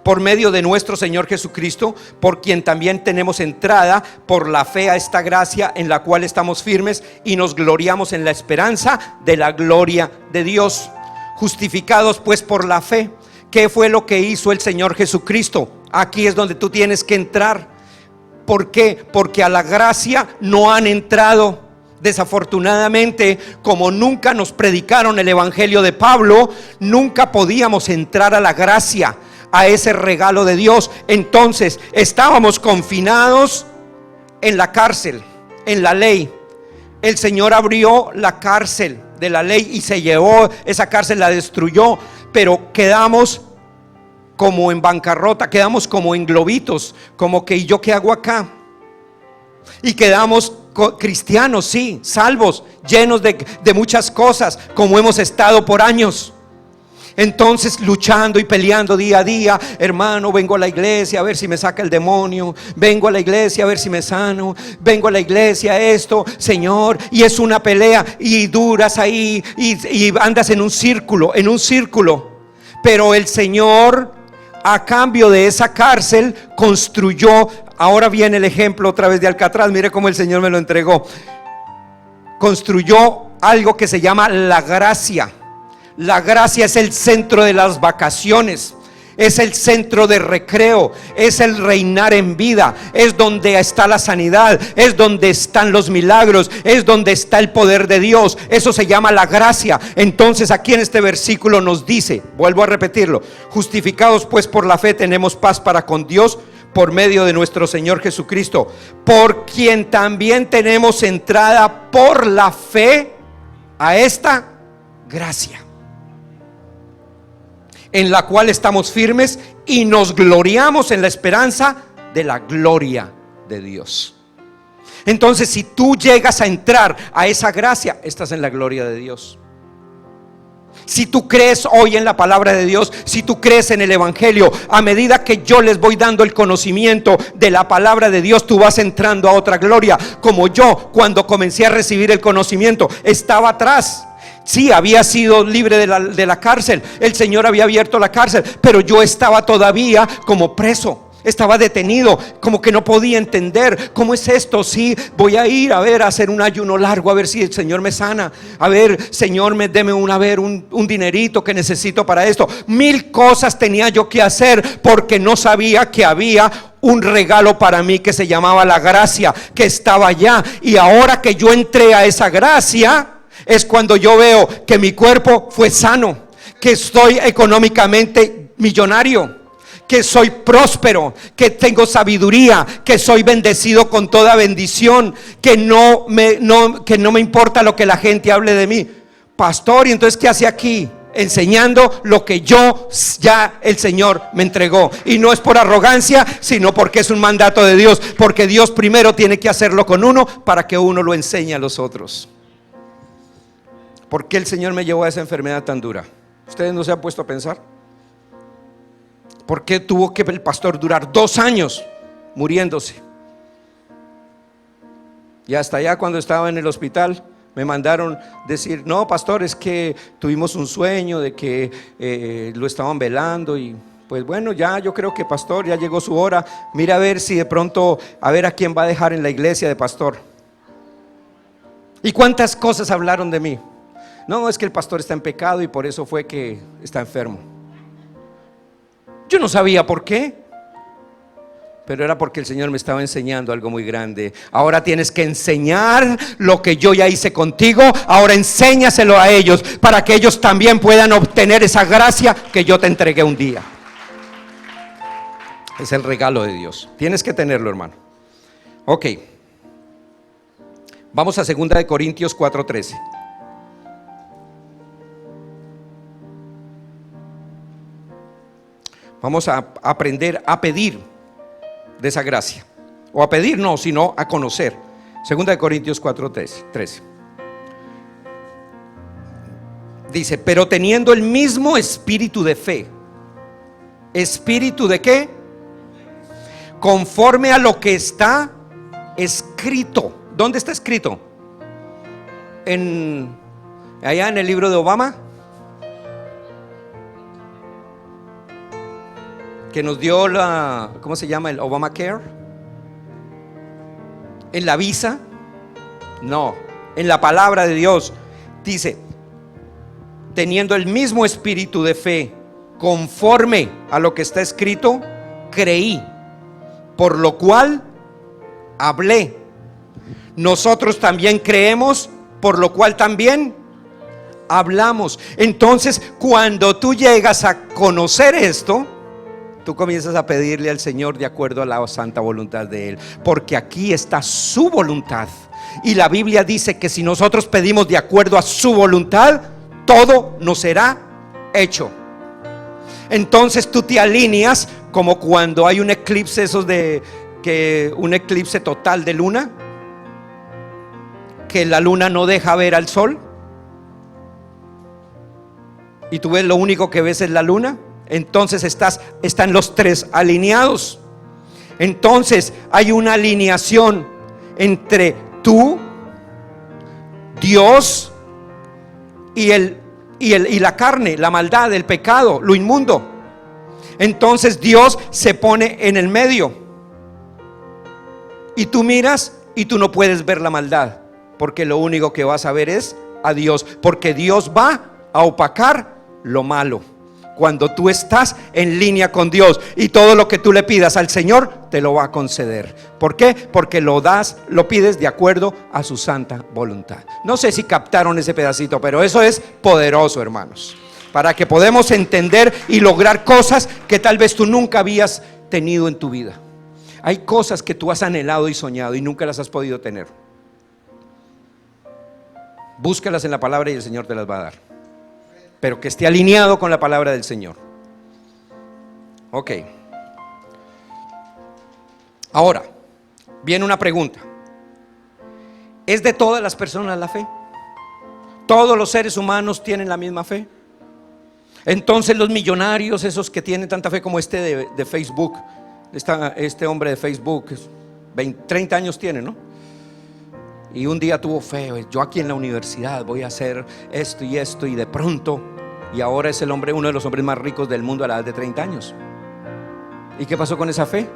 por medio de nuestro Señor Jesucristo, por quien también tenemos entrada por la fe a esta gracia en la cual estamos firmes y nos gloriamos en la esperanza de la gloria de Dios. Justificados pues por la fe. ¿Qué fue lo que hizo el Señor Jesucristo? Aquí es donde tú tienes que entrar. ¿Por qué? Porque a la gracia no han entrado. Desafortunadamente, como nunca nos predicaron el evangelio de Pablo, nunca podíamos entrar a la gracia, a ese regalo de Dios. Entonces estábamos confinados en la cárcel, en la ley. El Señor abrió la cárcel de la ley y se llevó esa cárcel, la destruyó, pero quedamos como en bancarrota, quedamos como en globitos, como que ¿y yo qué hago acá? Y quedamos cristianos, sí, salvos, llenos de muchas cosas, como hemos estado por años. Entonces luchando y peleando día a día. Hermano, vengo a la iglesia a ver si me saca el demonio, vengo a la iglesia a ver si me sano, vengo a la iglesia esto, Señor, y es una pelea y duras ahí y andas en un círculo. Pero el Señor, a cambio de esa cárcel, construyó. Ahora viene el ejemplo otra vez de Alcatraz. Mire cómo el Señor me lo entregó. Construyó algo que se llama la gracia. La gracia es el centro de las vacaciones, es el centro de recreo, es el reinar en vida, es donde está la sanidad, es donde están los milagros, es donde está el poder de Dios. Eso se llama la gracia. Entonces aquí en este versículo nos dice, vuelvo a repetirlo: justificados pues por la fe tenemos paz para con Dios por medio de nuestro Señor Jesucristo, por quien también tenemos entrada por la fe a esta gracia, en la cual estamos firmes y nos gloriamos en la esperanza de la gloria de Dios. Entonces, si tú llegas a entrar a esa gracia, estás en la gloria de Dios. Si tú crees hoy en la palabra de Dios, si tú crees en el evangelio, a medida que yo les voy dando el conocimiento de la palabra de Dios, tú vas entrando a otra gloria. Como yo, cuando comencé a recibir el conocimiento, estaba atrás. Sí, había sido libre de la cárcel, el Señor había abierto la cárcel, pero yo estaba todavía como preso. Estaba detenido, como que no podía entender cómo es esto. Sí, voy a ir a hacer un ayuno largo, a ver si el Señor me sana. A ver, Señor, deme un dinerito que necesito para esto. 1000 cosas tenía yo que hacer porque no sabía que había un regalo para mí que se llamaba la gracia, que estaba allá. Y ahora que yo entré a esa gracia, es cuando yo veo que mi cuerpo fue sano, que estoy económicamente millonario, que soy próspero, que tengo sabiduría, que soy bendecido con toda bendición, que no me importa lo que la gente hable de mí. Pastor, ¿y entonces qué hace aquí? Enseñando lo que ya el Señor me entregó. Y no es por arrogancia, sino porque es un mandato de Dios, porque Dios primero tiene que hacerlo con uno para que uno lo enseñe a los otros. ¿Por qué el Señor me llevó a esa enfermedad tan dura? ¿Ustedes no se han puesto a pensar? ¿Por qué tuvo que el pastor durar 2 años muriéndose? Y hasta allá cuando estaba en el hospital me mandaron decir: no, pastor, es que tuvimos un sueño de que lo estaban velando. Y pues bueno, ya yo creo que pastor, ya llegó su hora. Mira a ver si de pronto, a ver a quién va a dejar en la iglesia de pastor. ¿Y cuántas cosas hablaron de mí? No, es que el pastor está en pecado y por eso fue que está enfermo. Yo no sabía por qué, pero era porque el Señor me estaba enseñando algo muy grande. Ahora tienes que enseñar lo que yo ya hice contigo. Ahora enséñaselo a ellos para que ellos también puedan obtener esa gracia que yo te entregué un día. Es el regalo de Dios. Tienes que tenerlo, hermano. Ok. Vamos a 2 de Corintios 4:13. Vamos a aprender a pedir de esa gracia. O a pedir no, sino a conocer. 2 de Corintios 4:13. Dice: pero teniendo el mismo espíritu de fe. ¿Espíritu de qué? Conforme a lo que está escrito. ¿Dónde está escrito? Allá en el libro de Obama, que nos dio ¿cómo se llama? El Obamacare. En la visa. No, en la palabra de Dios dice: teniendo el mismo espíritu de fe, conforme a lo que está escrito, creí, por lo cual hablé. Nosotros también creemos, por lo cual también hablamos. Entonces, cuando tú llegas a conocer esto, tú comienzas a pedirle al Señor de acuerdo a la santa voluntad de Él, porque aquí está su voluntad. Y la Biblia dice que si nosotros pedimos de acuerdo a su voluntad, todo nos será hecho. Entonces tú te alineas como cuando hay un eclipse, un eclipse total de luna, que la luna no deja ver al sol, y tú ves, lo único que ves es la luna. Entonces están los tres alineados. Entonces hay una alineación entre tú, Dios y la carne, la maldad, el pecado, lo inmundo. Entonces Dios se pone en el medio y tú miras y tú no puedes ver la maldad, porque lo único que vas a ver es a Dios, porque Dios va a opacar lo malo. Cuando tú estás en línea con Dios y todo lo que tú le pidas al Señor te lo va a conceder. ¿Por qué? Porque lo pides de acuerdo a su santa voluntad. No sé si captaron ese pedacito, pero eso es poderoso, hermanos, para que podamos entender y lograr cosas que tal vez tú nunca habías tenido en tu vida. Hay cosas que tú has anhelado y soñado y nunca las has podido tener. Búscalas en la palabra y el Señor te las va a dar, pero que esté alineado con la palabra del Señor. Ok. Ahora viene una pregunta: ¿es de todas las personas la fe? ¿Todos los seres humanos tienen la misma fe? Entonces los millonarios, esos que tienen tanta fe como este de Facebook, este hombre de Facebook, 30 años tiene, ¿no? Y un día tuvo fe: yo aquí en la universidad voy a hacer esto y esto, y de pronto, y ahora es uno de los hombres más ricos del mundo a la edad de 30 años. ¿Y qué pasó con esa fe?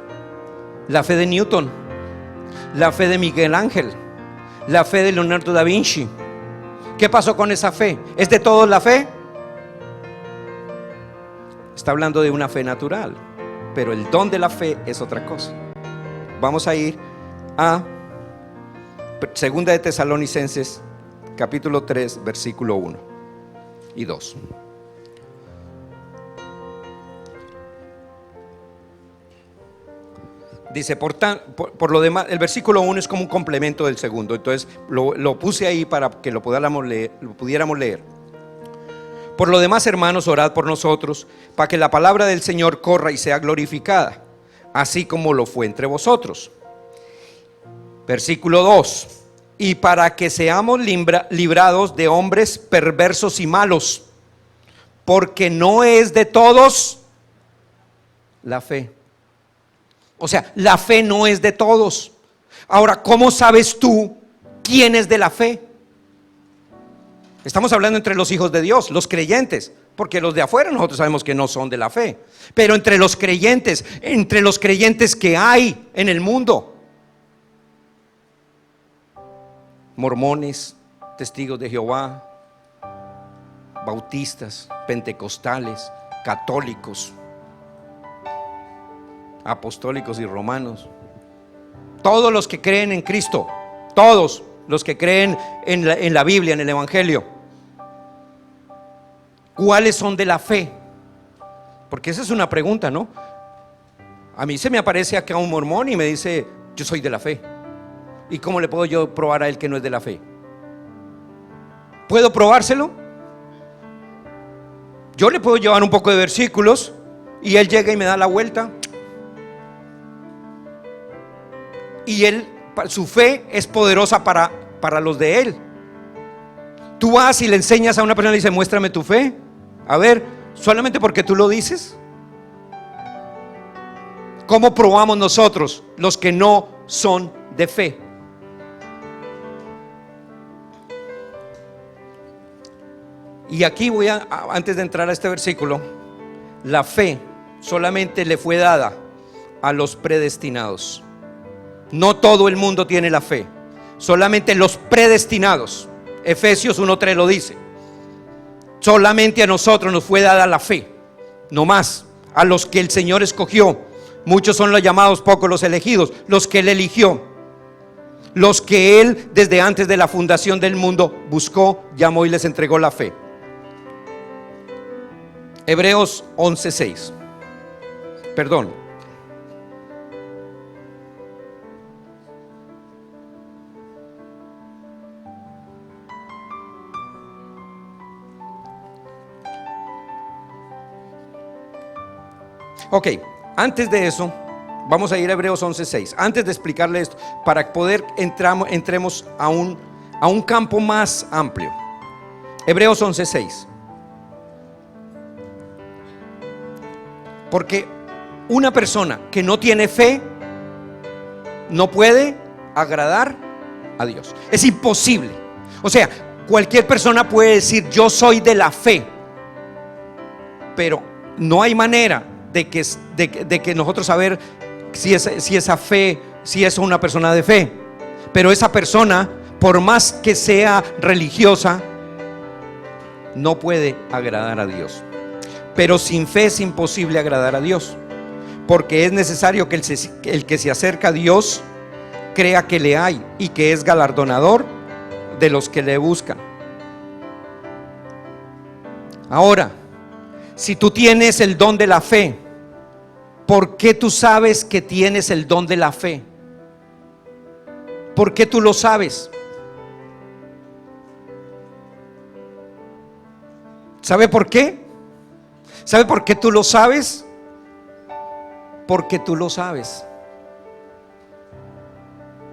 La fe de Newton, la fe de Miguel Ángel, la fe de Leonardo da Vinci. ¿Qué pasó con esa fe? ¿Es de todos la fe? Está hablando de una fe natural, pero el don de la fe es otra cosa. Vamos a ir a 2 de Tesalonicenses capítulo 3 versículo 1 y 2. Dice: por lo demás, el versículo 1 es como un complemento del segundo, entonces lo puse ahí para que lo pudiéramos leer. Por lo demás, hermanos, orad por nosotros, para que la palabra del Señor corra y sea glorificada, así como lo fue entre vosotros. Versículo 2: y para que seamos librados de hombres perversos y malos, porque no es de todos la fe. O sea, la fe no es de todos. Ahora, ¿cómo sabes tú quién es de la fe? Estamos hablando entre los hijos de Dios, los creyentes, porque los de afuera nosotros sabemos que no son de la fe. Pero entre los creyentes que hay en el mundo, mormones, testigos de Jehová, bautistas, pentecostales, católicos, apostólicos y romanos, todos los que creen en Cristo, todos los que creen en la Biblia, en el Evangelio, ¿cuáles son de la fe? Porque esa es una pregunta, ¿no? A mí se me aparece acá un mormón y me dice: yo soy de la fe. ¿Y cómo le puedo yo probar a él que no es de la fe? ¿Puedo probárselo? Yo le puedo llevar un poco de versículos y él llega y me da la vuelta. Y él, su fe es poderosa para los de él. Tú vas y le enseñas a una persona y le dices: muéstrame tu fe. A ver, solamente porque tú lo dices. ¿Cómo probamos nosotros los que no son de fe? Y aquí antes de entrar a este versículo, la fe solamente le fue dada a los predestinados. No todo el mundo tiene la fe, solamente los predestinados. Efesios 1:3 lo dice. Solamente a nosotros nos fue dada la fe, no más. A los que el Señor escogió, muchos son los llamados, pocos los elegidos. Los que Él eligió, los que Él desde antes de la fundación del mundo buscó, llamó y les entregó la fe. Hebreos 11:6. Perdón. Ok, antes de eso, vamos a ir a Hebreos 11:6. Antes de explicarle esto, para poder entremos a un campo más amplio. Hebreos 11:6. Porque una persona que no tiene fe no puede agradar a Dios. Es imposible. O sea, cualquier persona puede decir: yo soy de la fe, pero no hay manera de que nosotros saber si esa fe, si es una persona de fe. Pero esa persona, por más que sea religiosa, no puede agradar a Dios. Pero sin fe es imposible agradar a Dios, porque es necesario que el que se acerca a Dios crea que le hay y que es galardonador de los que le buscan. Ahora, si tú tienes el don de la fe, ¿por qué tú sabes que tienes el don de la fe? ¿Por qué tú lo sabes? ¿Sabe por qué? ¿Sabe por qué tú lo sabes? Porque tú lo sabes.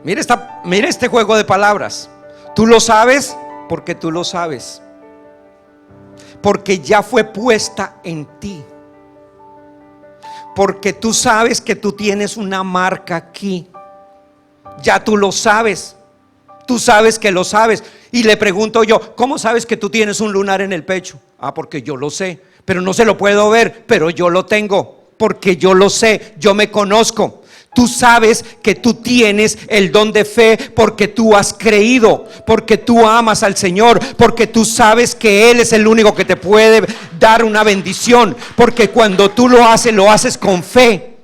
Mira este juego de palabras. Tú lo sabes porque tú lo sabes. Porque ya fue puesta en ti. Porque tú sabes que tú tienes una marca aquí. Ya tú lo sabes. Tú sabes que lo sabes. Y le pregunto yo: ¿cómo sabes que tú tienes un lunar en el pecho? Ah, porque yo lo sé, pero no se lo puedo ver, pero yo lo tengo, porque yo lo sé, yo me conozco. Tú sabes que tú tienes el don de fe porque tú has creído, porque tú amas al Señor, porque tú sabes que Él es el único que te puede dar una bendición, porque cuando tú lo haces con fe.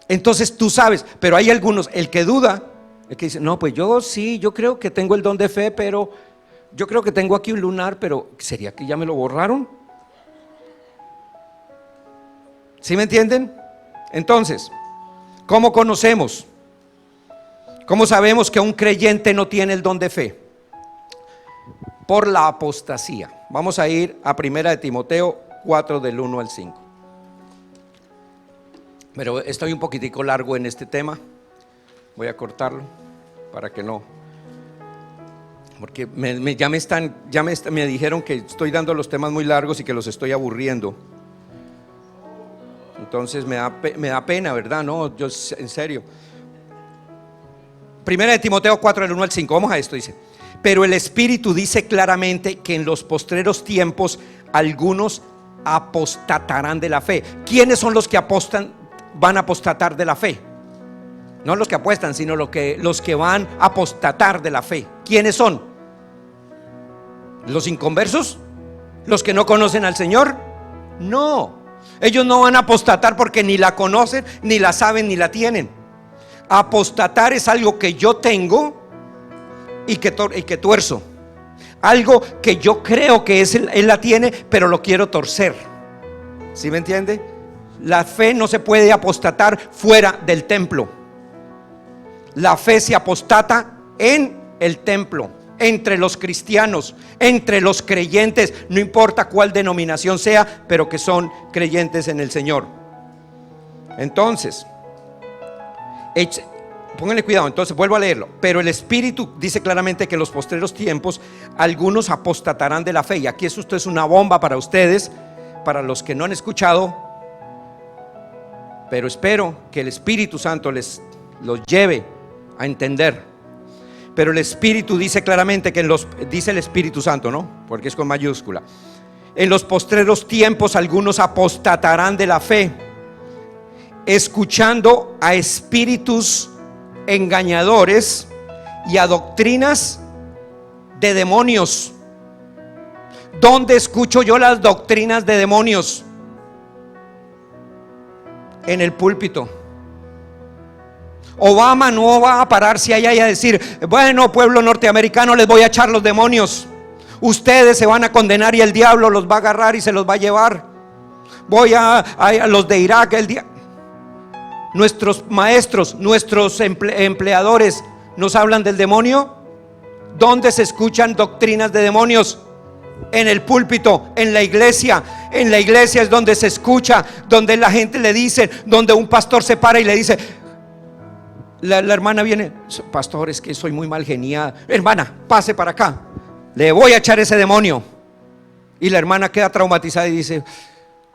Entonces tú sabes. Pero hay algunos, el que duda, el que dice: no, pues yo sí, yo creo que tengo el don de fe, pero yo creo que tengo aquí un lunar, pero ¿sería que ya me lo borraron? ¿Sí me entienden? Entonces, ¿cómo conocemos? ¿Cómo sabemos que un creyente no tiene el don de fe? Por la apostasía. Vamos a ir a 1 Timoteo 4 del 1 al 5. Pero estoy un poquitico largo en este tema. Voy a cortarlo para que no. porque me dijeron que estoy dando los temas muy largos y que los estoy aburriendo. Entonces me da pena, ¿verdad? No, yo en serio. Primera de Timoteo 4, del 1 al 5, vamos a esto, dice: pero el Espíritu dice claramente que en los postreros tiempos algunos apostatarán de la fe. ¿Quiénes son los que van a apostatar de la fe? No los que apuestan, sino los que van a apostatar de la fe. ¿Quiénes son? ¿Los inconversos? ¿Los que no conocen al Señor? No, ellos no van a apostatar porque ni la conocen, ni la saben, ni la tienen. Apostatar es algo que yo tengo y que tuerzo. Algo que yo creo que él la tiene, pero lo quiero torcer. ¿Sí me entiende? La fe no se puede apostatar fuera del templo. La fe se apostata en el templo, entre los cristianos, entre los creyentes, no importa cuál denominación sea, pero que son creyentes en el Señor. Entonces, pónganle cuidado. Entonces vuelvo a leerlo. Pero el Espíritu dice claramente que en los postreros tiempos algunos apostatarán de la fe. Y aquí esto es una bomba para ustedes, para los que no han escuchado, pero espero que el Espíritu Santo los lleve a entender. Pero el Espíritu dice claramente que dice el Espíritu Santo, ¿no? Porque es con mayúscula. En los postreros tiempos algunos apostatarán de la fe, escuchando a espíritus engañadores y a doctrinas de demonios. ¿Dónde escucho yo las doctrinas de demonios? En el púlpito. Obama no va a pararse allá y a decir: bueno, pueblo norteamericano, les voy a echar los demonios, ustedes se van a condenar y el diablo los va a agarrar y se los va a llevar. Voy a los de Irak el día. Nuestros maestros, nuestros empleadores nos hablan del demonio. ¿Dónde se escuchan doctrinas de demonios? En el púlpito, en la iglesia. En la iglesia es donde se escucha, donde la gente le dice, donde un pastor se para y le dice: la hermana viene: pastor, es que soy muy mal geniada. Hermana, pase para acá, le voy a echar ese demonio. Y la hermana queda traumatizada y dice: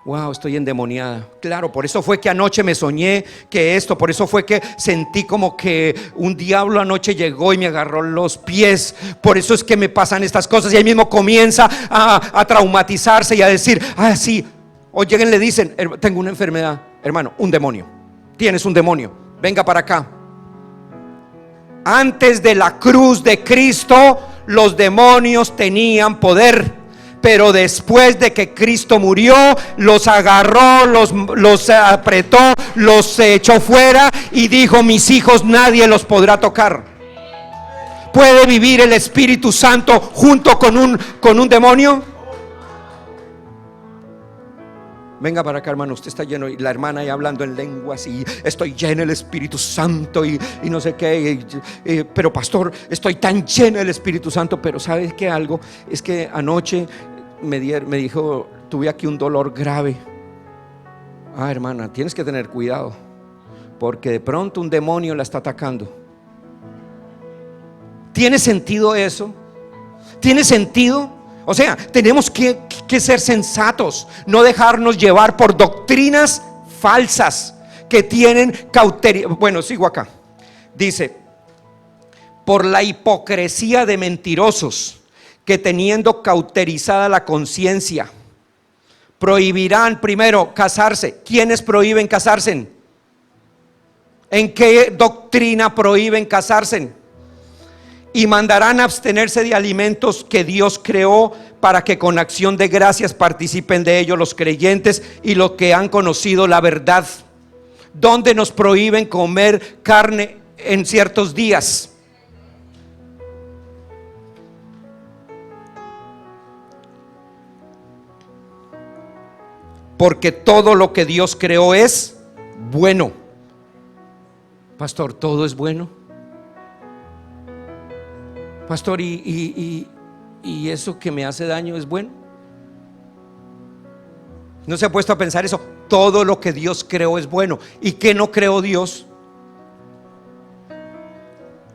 wow, estoy endemoniada. Claro, por eso fue que anoche me soñé que esto, por eso fue que sentí como que un diablo anoche llegó y me agarró los pies, por eso es que me pasan estas cosas. Y ahí mismo comienza a traumatizarse y a decir: ah, sí. O llegan y le dicen: tengo una enfermedad. Hermano, un demonio, tienes un demonio, venga para acá. Antes de la cruz de Cristo, los demonios tenían poder, pero después de que Cristo murió, los agarró, los apretó, los echó fuera y dijo: mis hijos nadie los podrá tocar. ¿Puede vivir el Espíritu Santo junto con un demonio? Venga para acá, hermano, usted está lleno. Y la hermana ahí hablando en lenguas: y estoy lleno del Espíritu Santo y no sé qué, pero pastor, estoy tan lleno del Espíritu Santo. Pero ¿sabes qué? Algo es que anoche me dijo: tuve aquí un dolor grave. Ah, hermana, tienes que tener cuidado, porque de pronto un demonio la está atacando. ¿Tiene sentido eso? ¿Tiene sentido? O sea, tenemos que ser sensatos, no dejarnos llevar por doctrinas falsas que tienen cautería. Bueno, sigo acá. Dice: por la hipocresía de mentirosos que, teniendo cauterizada la conciencia, prohibirán primero casarse. ¿Quiénes prohíben casarse? ¿En qué doctrina prohíben casarse? Y mandarán abstenerse de alimentos que Dios creó, para que con acción de gracias participen de ellos los creyentes y los que han conocido la verdad. ¿Dónde nos prohíben comer carne en ciertos días? Porque todo lo que Dios creó es bueno. Pastor, ¿todo es bueno? Pastor, ¿y eso que me hace daño es bueno? ¿No se ha puesto a pensar eso? Todo lo que Dios creó es bueno. ¿Y qué no creó Dios?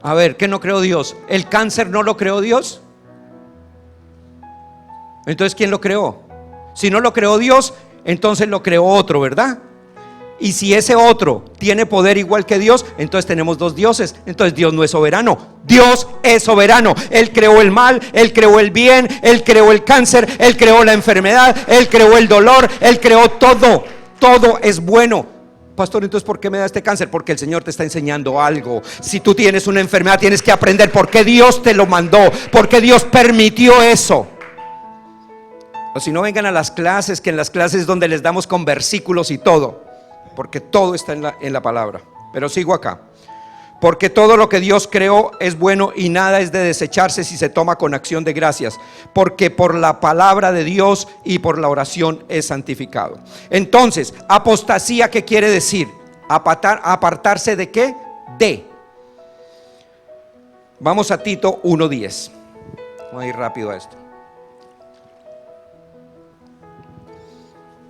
A ver, ¿qué no creó Dios? ¿El cáncer no lo creó Dios? Entonces, ¿quién lo creó? Si no lo creó Dios, entonces lo creó otro, ¿verdad? Y si ese otro tiene poder igual que Dios, entonces tenemos dos dioses. Entonces Dios no es soberano, Dios es soberano. Él creó el mal, Él creó el bien, Él creó el cáncer, Él creó la enfermedad, Él creó el dolor, Él creó todo. Todo es bueno. Pastor, entonces ¿por qué me da este cáncer? Porque el Señor te está enseñando algo. Si tú tienes una enfermedad, tienes que aprender por qué Dios te lo mandó, por qué Dios permitió eso. O si no, vengan a las clases, que en las clases es donde les damos con versículos y todo, porque todo está en la palabra. Pero sigo acá. Porque todo lo que Dios creó es bueno y nada es de desecharse si se toma con acción de gracias, porque por la palabra de Dios y por la oración es santificado. Entonces, apostasía, ¿qué quiere decir? Apartarse ¿de qué? Vamos a Tito 1:10. Vamos a ir rápido a esto.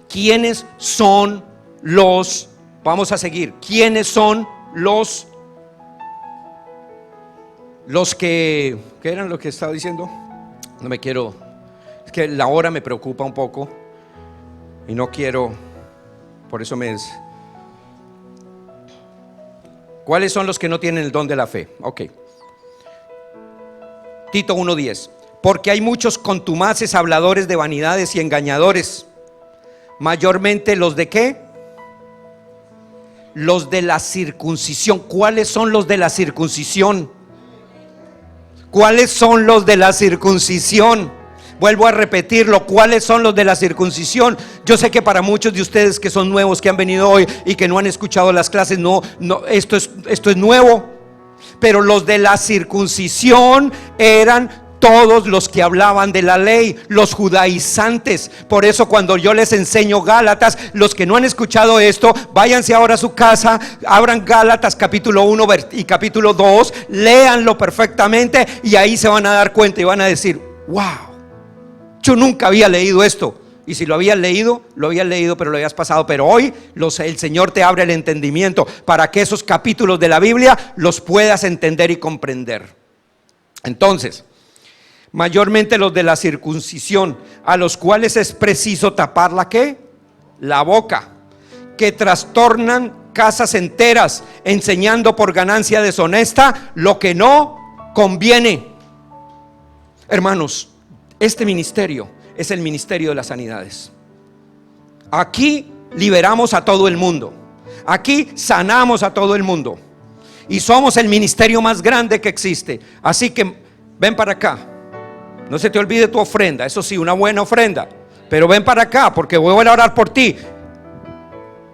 ¿Quiénes son los? Vamos a seguir. ¿Quiénes son los que? ¿Qué eran lo que estaba diciendo? No me quiero. Es que la hora me preocupa un poco y no quiero. Por eso ¿Cuáles son los que no tienen el don de la fe? Ok. Tito 1:10. Porque hay muchos contumaces, habladores de vanidades y engañadores. Mayormente los de ¿qué? Los de la circuncisión. ¿Cuáles son los de la circuncisión? ¿Cuáles son los de la circuncisión? Vuelvo a repetirlo, ¿cuáles son los de la circuncisión? Yo sé que para muchos de ustedes que son nuevos, que han venido hoy y que no han escuchado las clases, esto es nuevo. Pero los de la circuncisión eran todos los que hablaban de la ley, los judaizantes. Por eso cuando yo les enseño Gálatas, los que no han escuchado esto, váyanse ahora a su casa, abran Gálatas capítulo 1 y capítulo 2, léanlo perfectamente y ahí se van a dar cuenta y van a decir: wow, yo nunca había leído esto. Y si lo habías leído, pero lo habías pasado. Pero hoy el Señor te abre el entendimiento para que esos capítulos de la Biblia los puedas entender y comprender. Entonces, mayormente los de la circuncisión, a los cuales es preciso tapar la ¿qué? La boca, que trastornan casas enteras, enseñando por ganancia deshonesta lo que no conviene. Hermanos, este ministerio es el ministerio de las sanidades. Aquí liberamos a todo el mundo, aquí sanamos a todo el mundo y somos el ministerio más grande que existe. Así que ven para acá. No se te olvide tu ofrenda, eso sí, una buena ofrenda. Pero ven para acá porque voy a orar por ti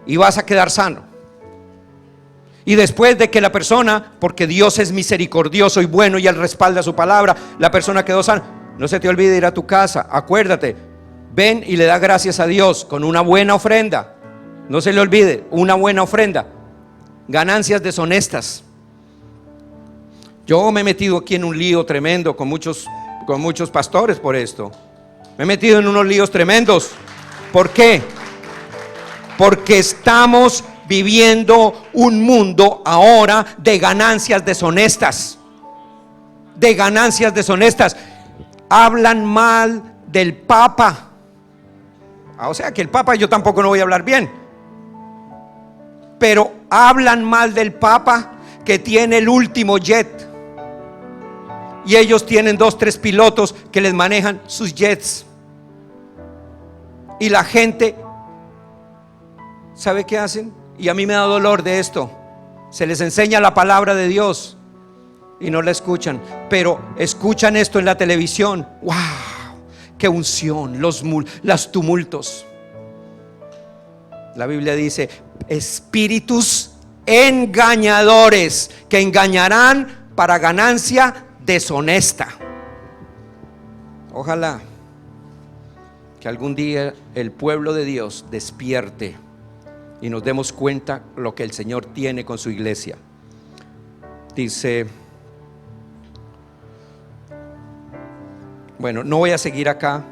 y vas a quedar sano. Y después de que la persona, porque Dios es misericordioso y bueno y Él respalda su palabra, la persona quedó sana, no se te olvide ir a tu casa. Acuérdate, ven y le da gracias a Dios con una buena ofrenda. No se le olvide, una buena ofrenda. Ganancias deshonestas. Yo me he metido aquí en un lío tremendo con muchos pastores por esto. Me he metido en unos líos tremendos. ¿Por qué? Porque estamos viviendo un mundo ahora de ganancias deshonestas. De ganancias deshonestas. Hablan mal del Papa. O sea que el Papa yo tampoco no voy a hablar bien. Pero hablan mal del Papa, que tiene el último jet. Y ellos tienen 2, 3 pilotos que les manejan sus jets. Y la gente, ¿sabe qué hacen? Y a mí me da dolor de esto. Se les enseña la palabra de Dios y no la escuchan. Pero escuchan esto en la televisión. ¡Wow! ¡Qué unción! Los tumultos. La Biblia dice: espíritus engañadores que engañarán para ganancia deshonesta. Ojalá que algún día el pueblo de Dios despierte y nos demos cuenta lo que el Señor tiene con su iglesia. Dice, bueno, no voy a seguir acá,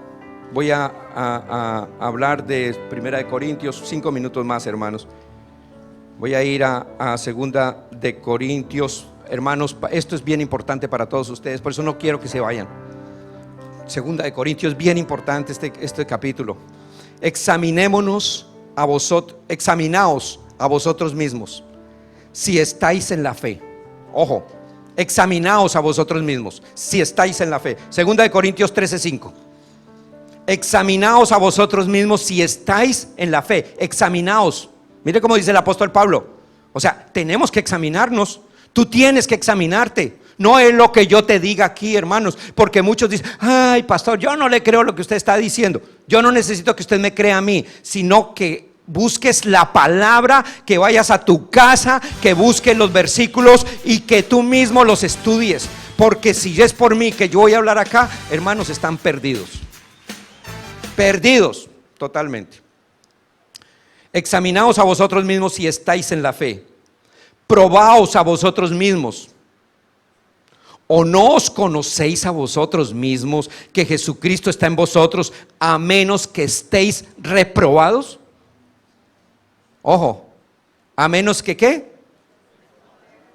voy a hablar de 1 Corintios, 5 minutos más, hermanos. Voy a ir a 2 de Corintios hermanos, esto es bien importante para todos ustedes, por eso no quiero que se vayan. Segunda de Corintios, es bien importante este capítulo. Examinaos a vosotros mismos si estáis en la fe. Ojo, examinaos a vosotros mismos si estáis en la fe. Segunda de Corintios 13:5. Examinaos a vosotros mismos si estáis en la fe. Examinaos. Mire cómo dice el apóstol Pablo. O sea, tenemos que examinarnos. Tú tienes que examinarte. No es lo que yo te diga aquí, hermanos, porque muchos dicen: ay, pastor, yo no le creo lo que usted está diciendo. Yo no necesito que usted me crea a mí, sino que busques la palabra, que vayas a tu casa, que busques los versículos y que tú mismo los estudies. Porque si es por mí que yo voy a hablar acá, hermanos, están perdidos. Perdidos totalmente. Examinaos a vosotros mismos si estáis en la fe. Probaos a vosotros mismos. ¿O no os conocéis a vosotros mismos que Jesucristo está en vosotros, a menos que estéis reprobados? Ojo, a menos que ¿qué?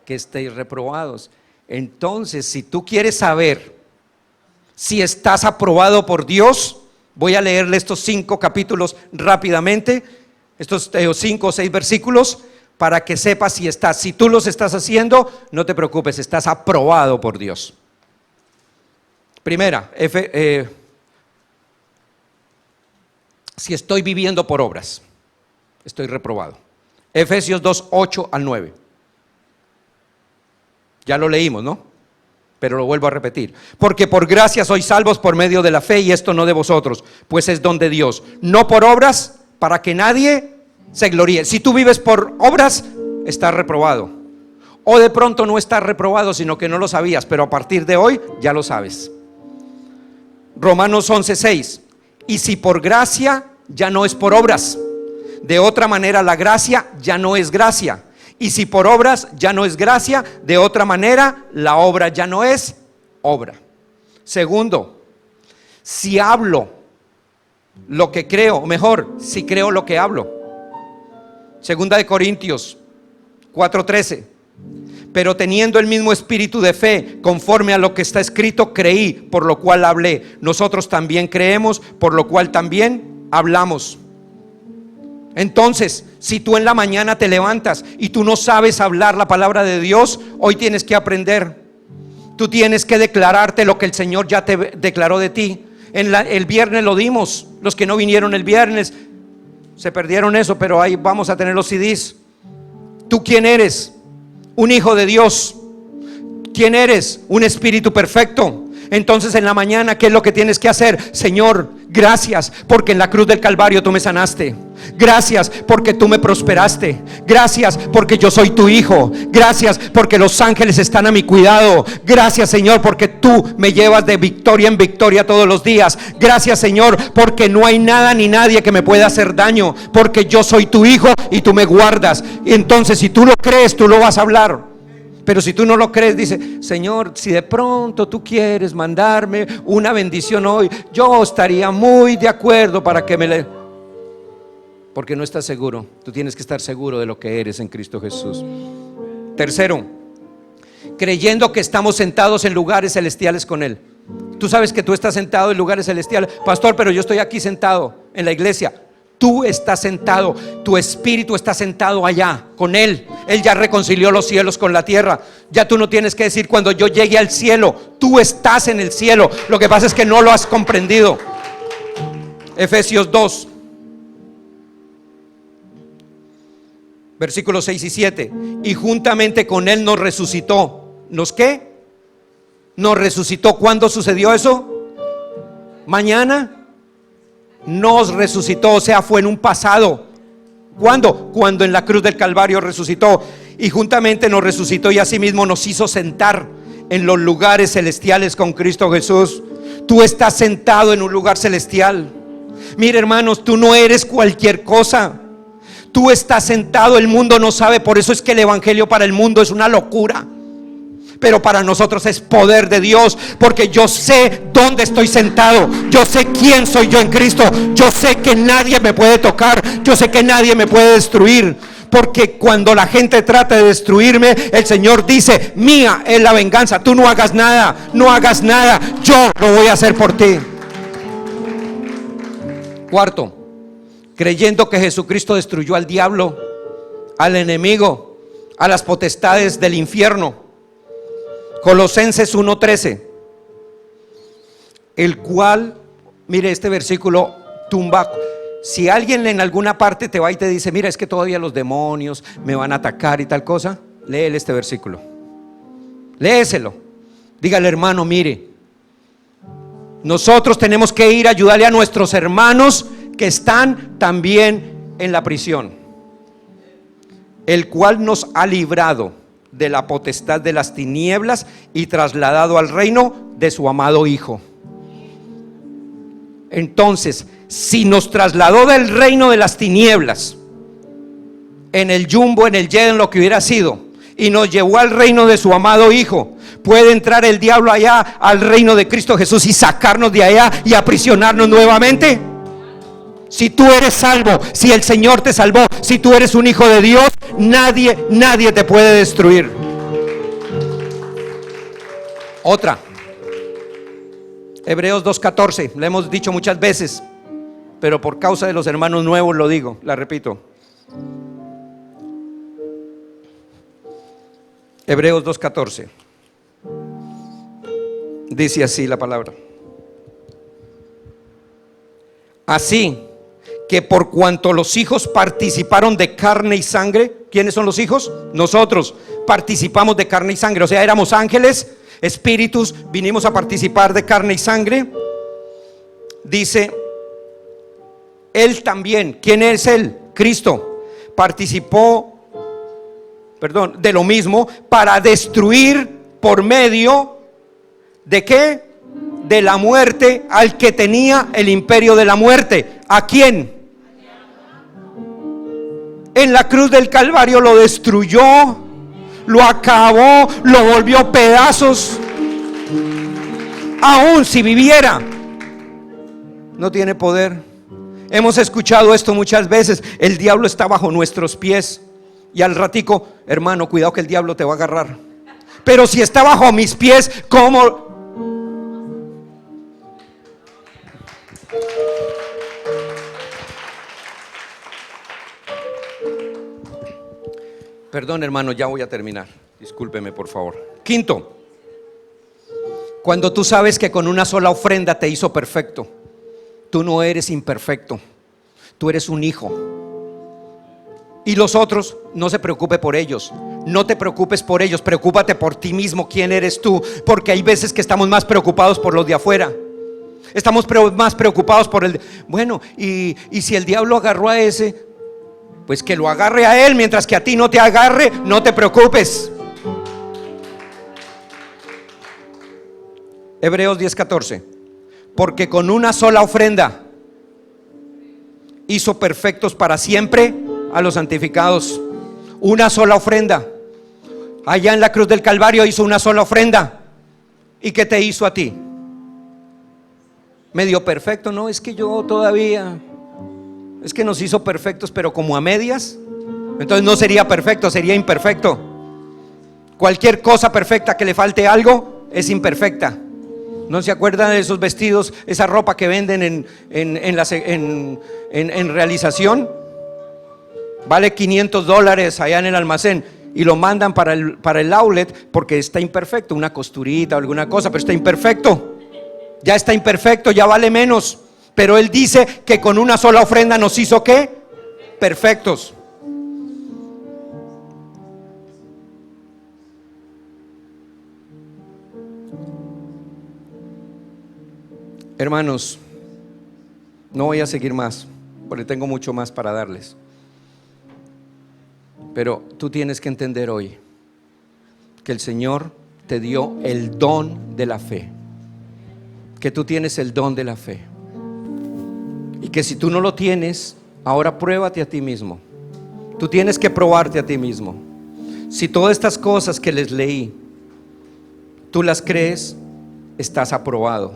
Que estéis reprobados. Entonces, si tú quieres saber si estás aprobado por Dios, voy a leerle estos 5 capítulos rápidamente, estos 5 o 6 versículos, para que sepas si estás. Si tú los estás haciendo, no te preocupes, estás aprobado por Dios. Primera, si estoy viviendo por obras, estoy reprobado. Efesios 2:8-9. Ya lo leímos, ¿no? Pero lo vuelvo a repetir. Porque por gracia sois salvos por medio de la fe, y esto no de vosotros, pues es don de Dios, no por obras, para que nadie se gloríe. Si tú vives por obras, estás reprobado. O de pronto no estás reprobado, sino que no lo sabías, pero a partir de hoy ya lo sabes. Romanos 11:6. Y si por gracia, ya no es por obras. De otra manera la gracia ya no es gracia. Y si por obras ya no es gracia, de otra manera la obra ya no es obra. Segundo, si hablo lo que creo, mejor, si creo lo que hablo. Segunda de Corintios 4:13. Pero teniendo el mismo espíritu de fe, conforme a lo que está escrito, creí, por lo cual hablé. Nosotros también creemos, por lo cual también hablamos. Entonces, si tú en la mañana te levantas y tú no sabes hablar la palabra de Dios, hoy tienes que aprender. Tú tienes que declararte lo que el Señor ya te declaró de ti. El viernes lo dimos. Los que no vinieron el viernes se perdieron eso, pero ahí vamos a tener los CDs. ¿Tú quién eres? Un hijo de Dios. ¿Quién eres? Un espíritu perfecto. Entonces en la mañana, ¿qué es lo que tienes que hacer? Señor, gracias porque en la cruz del Calvario tú me sanaste. Gracias porque tú me prosperaste. Gracias porque yo soy tu hijo. Gracias porque los ángeles están a mi cuidado. Gracias, Señor, porque tú me llevas de victoria en victoria todos los días. Gracias, Señor, porque no hay nada ni nadie que me pueda hacer daño, porque yo soy tu hijo y tú me guardas. Y entonces, si tú lo crees, tú lo vas a hablar. Pero si tú no lo crees, dice: Señor, si de pronto tú quieres mandarme una bendición hoy, yo estaría muy de acuerdo para que me le... Porque no estás seguro. Tú tienes que estar seguro de lo que eres en Cristo Jesús. Tercero, creyendo que estamos sentados en lugares celestiales con Él. Tú sabes que tú estás sentado en lugares celestiales. Pastor, pero yo estoy aquí sentado en la iglesia. Tú estás sentado, tu espíritu está sentado allá con Él. Él ya reconcilió los cielos con la tierra. Ya tú no tienes que decir: cuando yo llegue al cielo. Tú estás en el cielo. Lo que pasa es que no lo has comprendido. Efesios 2, versículos 6 y 7. Y juntamente con Él nos resucitó. ¿Nos qué? Nos resucitó. ¿Cuándo sucedió eso? Mañana. Nos resucitó, o sea, fue en un pasado. ¿Cuándo? Cuando en la cruz del Calvario resucitó. Y juntamente nos resucitó, y asimismo nos hizo sentar en los lugares celestiales con Cristo Jesús. Tú estás sentado en un lugar celestial. Mire, hermanos, tú no eres cualquier cosa. Tú estás sentado. El mundo no sabe. Por eso es que el evangelio para el mundo es una locura, pero para nosotros es poder de Dios, porque yo sé dónde estoy sentado, yo sé quién soy yo en Cristo, yo sé que nadie me puede tocar, yo sé que nadie me puede destruir, porque cuando la gente trata de destruirme, el Señor dice: mía es la venganza, tú no hagas nada, no hagas nada, yo lo voy a hacer por ti. Cuarto, creyendo que Jesucristo destruyó al diablo, al enemigo, a las potestades del infierno. Colosenses 1:13, el cual, mire este versículo tumba. Si alguien en alguna parte te va y te dice: mira, es que todavía los demonios me van a atacar y tal cosa, léele este versículo, léeselo, dígale: hermano, mire, nosotros tenemos que ir a ayudarle a nuestros hermanos que están también en la prisión, el cual nos ha librado de la potestad de las tinieblas y trasladado al reino de su amado Hijo. Entonces, si nos trasladó del reino de las tinieblas, en el Jumbo, en el Jet, en lo que hubiera sido, y nos llevó al reino de su amado Hijo, ¿puede entrar el diablo allá al reino de Cristo Jesús y sacarnos de allá y aprisionarnos nuevamente? Si tú eres salvo, si el Señor te salvó, si tú eres un hijo de Dios, nadie te puede destruir. Otra, Hebreos 2:14, la hemos dicho muchas veces, pero por causa de los hermanos nuevos lo digo, la repito. Hebreos 2:14, dice así la palabra: así que por cuanto los hijos participaron de carne y sangre. ¿Quiénes son los hijos? Nosotros participamos de carne y sangre, o sea, éramos ángeles, espíritus, vinimos a participar de carne y sangre. Dice, Él también, ¿quién es Él? Cristo, participó, de lo mismo, para destruir por medio ¿de qué? De la muerte al que tenía el imperio de la muerte. ¿A quién? En la cruz del Calvario lo destruyó, lo acabó, lo volvió pedazos. Aún si viviera, no tiene poder. Hemos escuchado esto muchas veces: el diablo está bajo nuestros pies. Y al ratico, hermano, cuidado que el diablo te va a agarrar. Pero si está bajo mis pies, ¿cómo? Perdón, hermano, ya voy a terminar. Discúlpeme, por favor. Quinto, cuando tú sabes que con una sola ofrenda te hizo perfecto. Tú no eres imperfecto, tú eres un hijo. Y los otros, no se preocupe por ellos, no te preocupes por ellos, preocúpate por ti mismo. ¿Quién eres tú? Porque hay veces que estamos más preocupados por los de afuera. Estamos más preocupados por el... Bueno, y si el diablo agarró a ese, pues que lo agarre a él, mientras que a ti no te agarre, no te preocupes. Hebreos 10:14, porque con una sola ofrenda hizo perfectos para siempre a los santificados. Una sola ofrenda. Allá en la cruz del Calvario hizo una sola ofrenda. ¿Y qué te hizo a ti? Medio perfecto. No, es que yo todavía, es que nos hizo perfectos, pero como a medias. Entonces no sería perfecto, sería imperfecto. Cualquier cosa perfecta que le falte algo es imperfecta. ¿No se acuerdan de esos vestidos, esa ropa que venden en realización? Vale $500 allá en el almacén y lo mandan para el outlet porque está imperfecto, una costurita o alguna cosa, pero está imperfecto. Ya está imperfecto, ya vale menos. Pero Él dice que con una sola ofrenda nos hizo ¿qué? Perfectos. Hermanos, no voy a seguir más porque tengo mucho más para darles. Pero tú tienes que entender hoy que el Señor te dio el don de la fe. Que tú tienes el don de la fe. Y que si tú no lo tienes, ahora pruébate a ti mismo. Tú tienes que probarte a ti mismo. Si todas estas cosas que les leí Tú las crees, estás aprobado.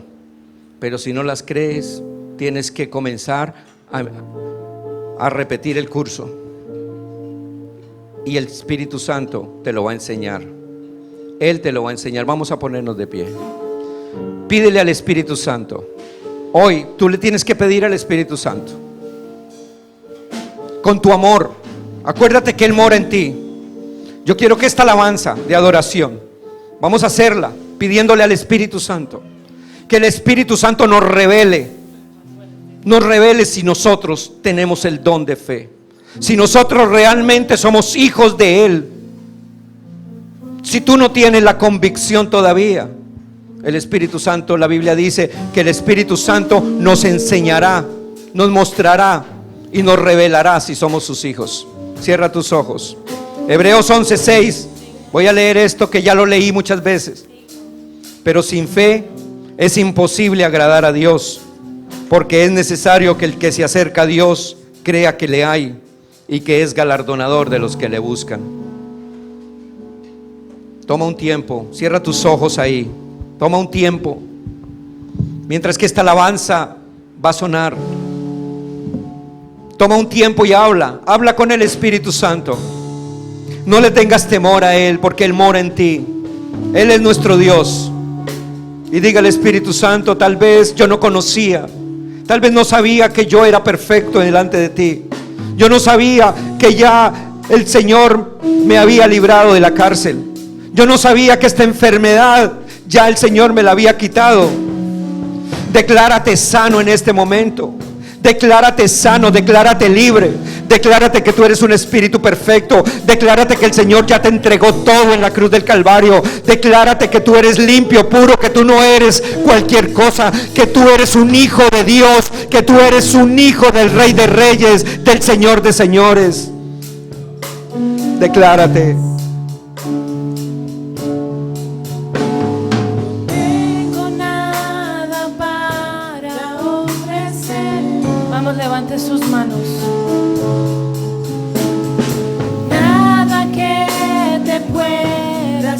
Pero si no las crees, tienes que comenzar a repetir el curso. Y el Espíritu Santo te lo va a enseñar. Él te lo va a enseñar. Vamos a ponernos de pie. Pídele al Espíritu Santo. Hoy tú le tienes que pedir al Espíritu Santo. Con tu amor. Acuérdate que Él mora en ti. Yo quiero que esta alabanza de adoración, vamos a hacerla pidiéndole al Espíritu Santo. Que el Espíritu Santo nos revele si nosotros tenemos el don de fe. Si nosotros realmente somos hijos de Él. Si tú no tienes la convicción todavía, el Espíritu Santo, la Biblia dice que el Espíritu Santo nos enseñará, nos mostrará y nos revelará si somos sus hijos. Cierra tus ojos. Hebreos 11:6. Voy a leer esto que ya lo leí muchas veces. Pero sin fe es imposible agradar a Dios, porque es necesario que el que se acerca a Dios crea que le hay y que es galardonador de los que le buscan. Toma un tiempo, cierra tus ojos ahí. Toma un tiempo, mientras que esta alabanza va a sonar. Toma un tiempo y habla con el Espíritu Santo. No le tengas temor a Él, porque Él mora en ti. Él es nuestro Dios. Y diga al Espíritu Santo: tal vez yo no conocía, tal vez no sabía que yo era perfecto delante de ti. Yo no sabía que ya el Señor me había librado de la cárcel. Yo no sabía que esta enfermedad ya el Señor me la había quitado. Declárate sano en este momento. Declárate sano, declárate libre. Declárate que tú eres un espíritu perfecto. Declárate que el Señor ya te entregó todo en la cruz del Calvario. Declárate que tú eres limpio, puro, que tú no eres cualquier cosa, que tú eres un hijo de Dios, que tú eres un hijo del Rey de Reyes, del Señor de Señores. Declárate. Levante sus manos. Nada que te pueda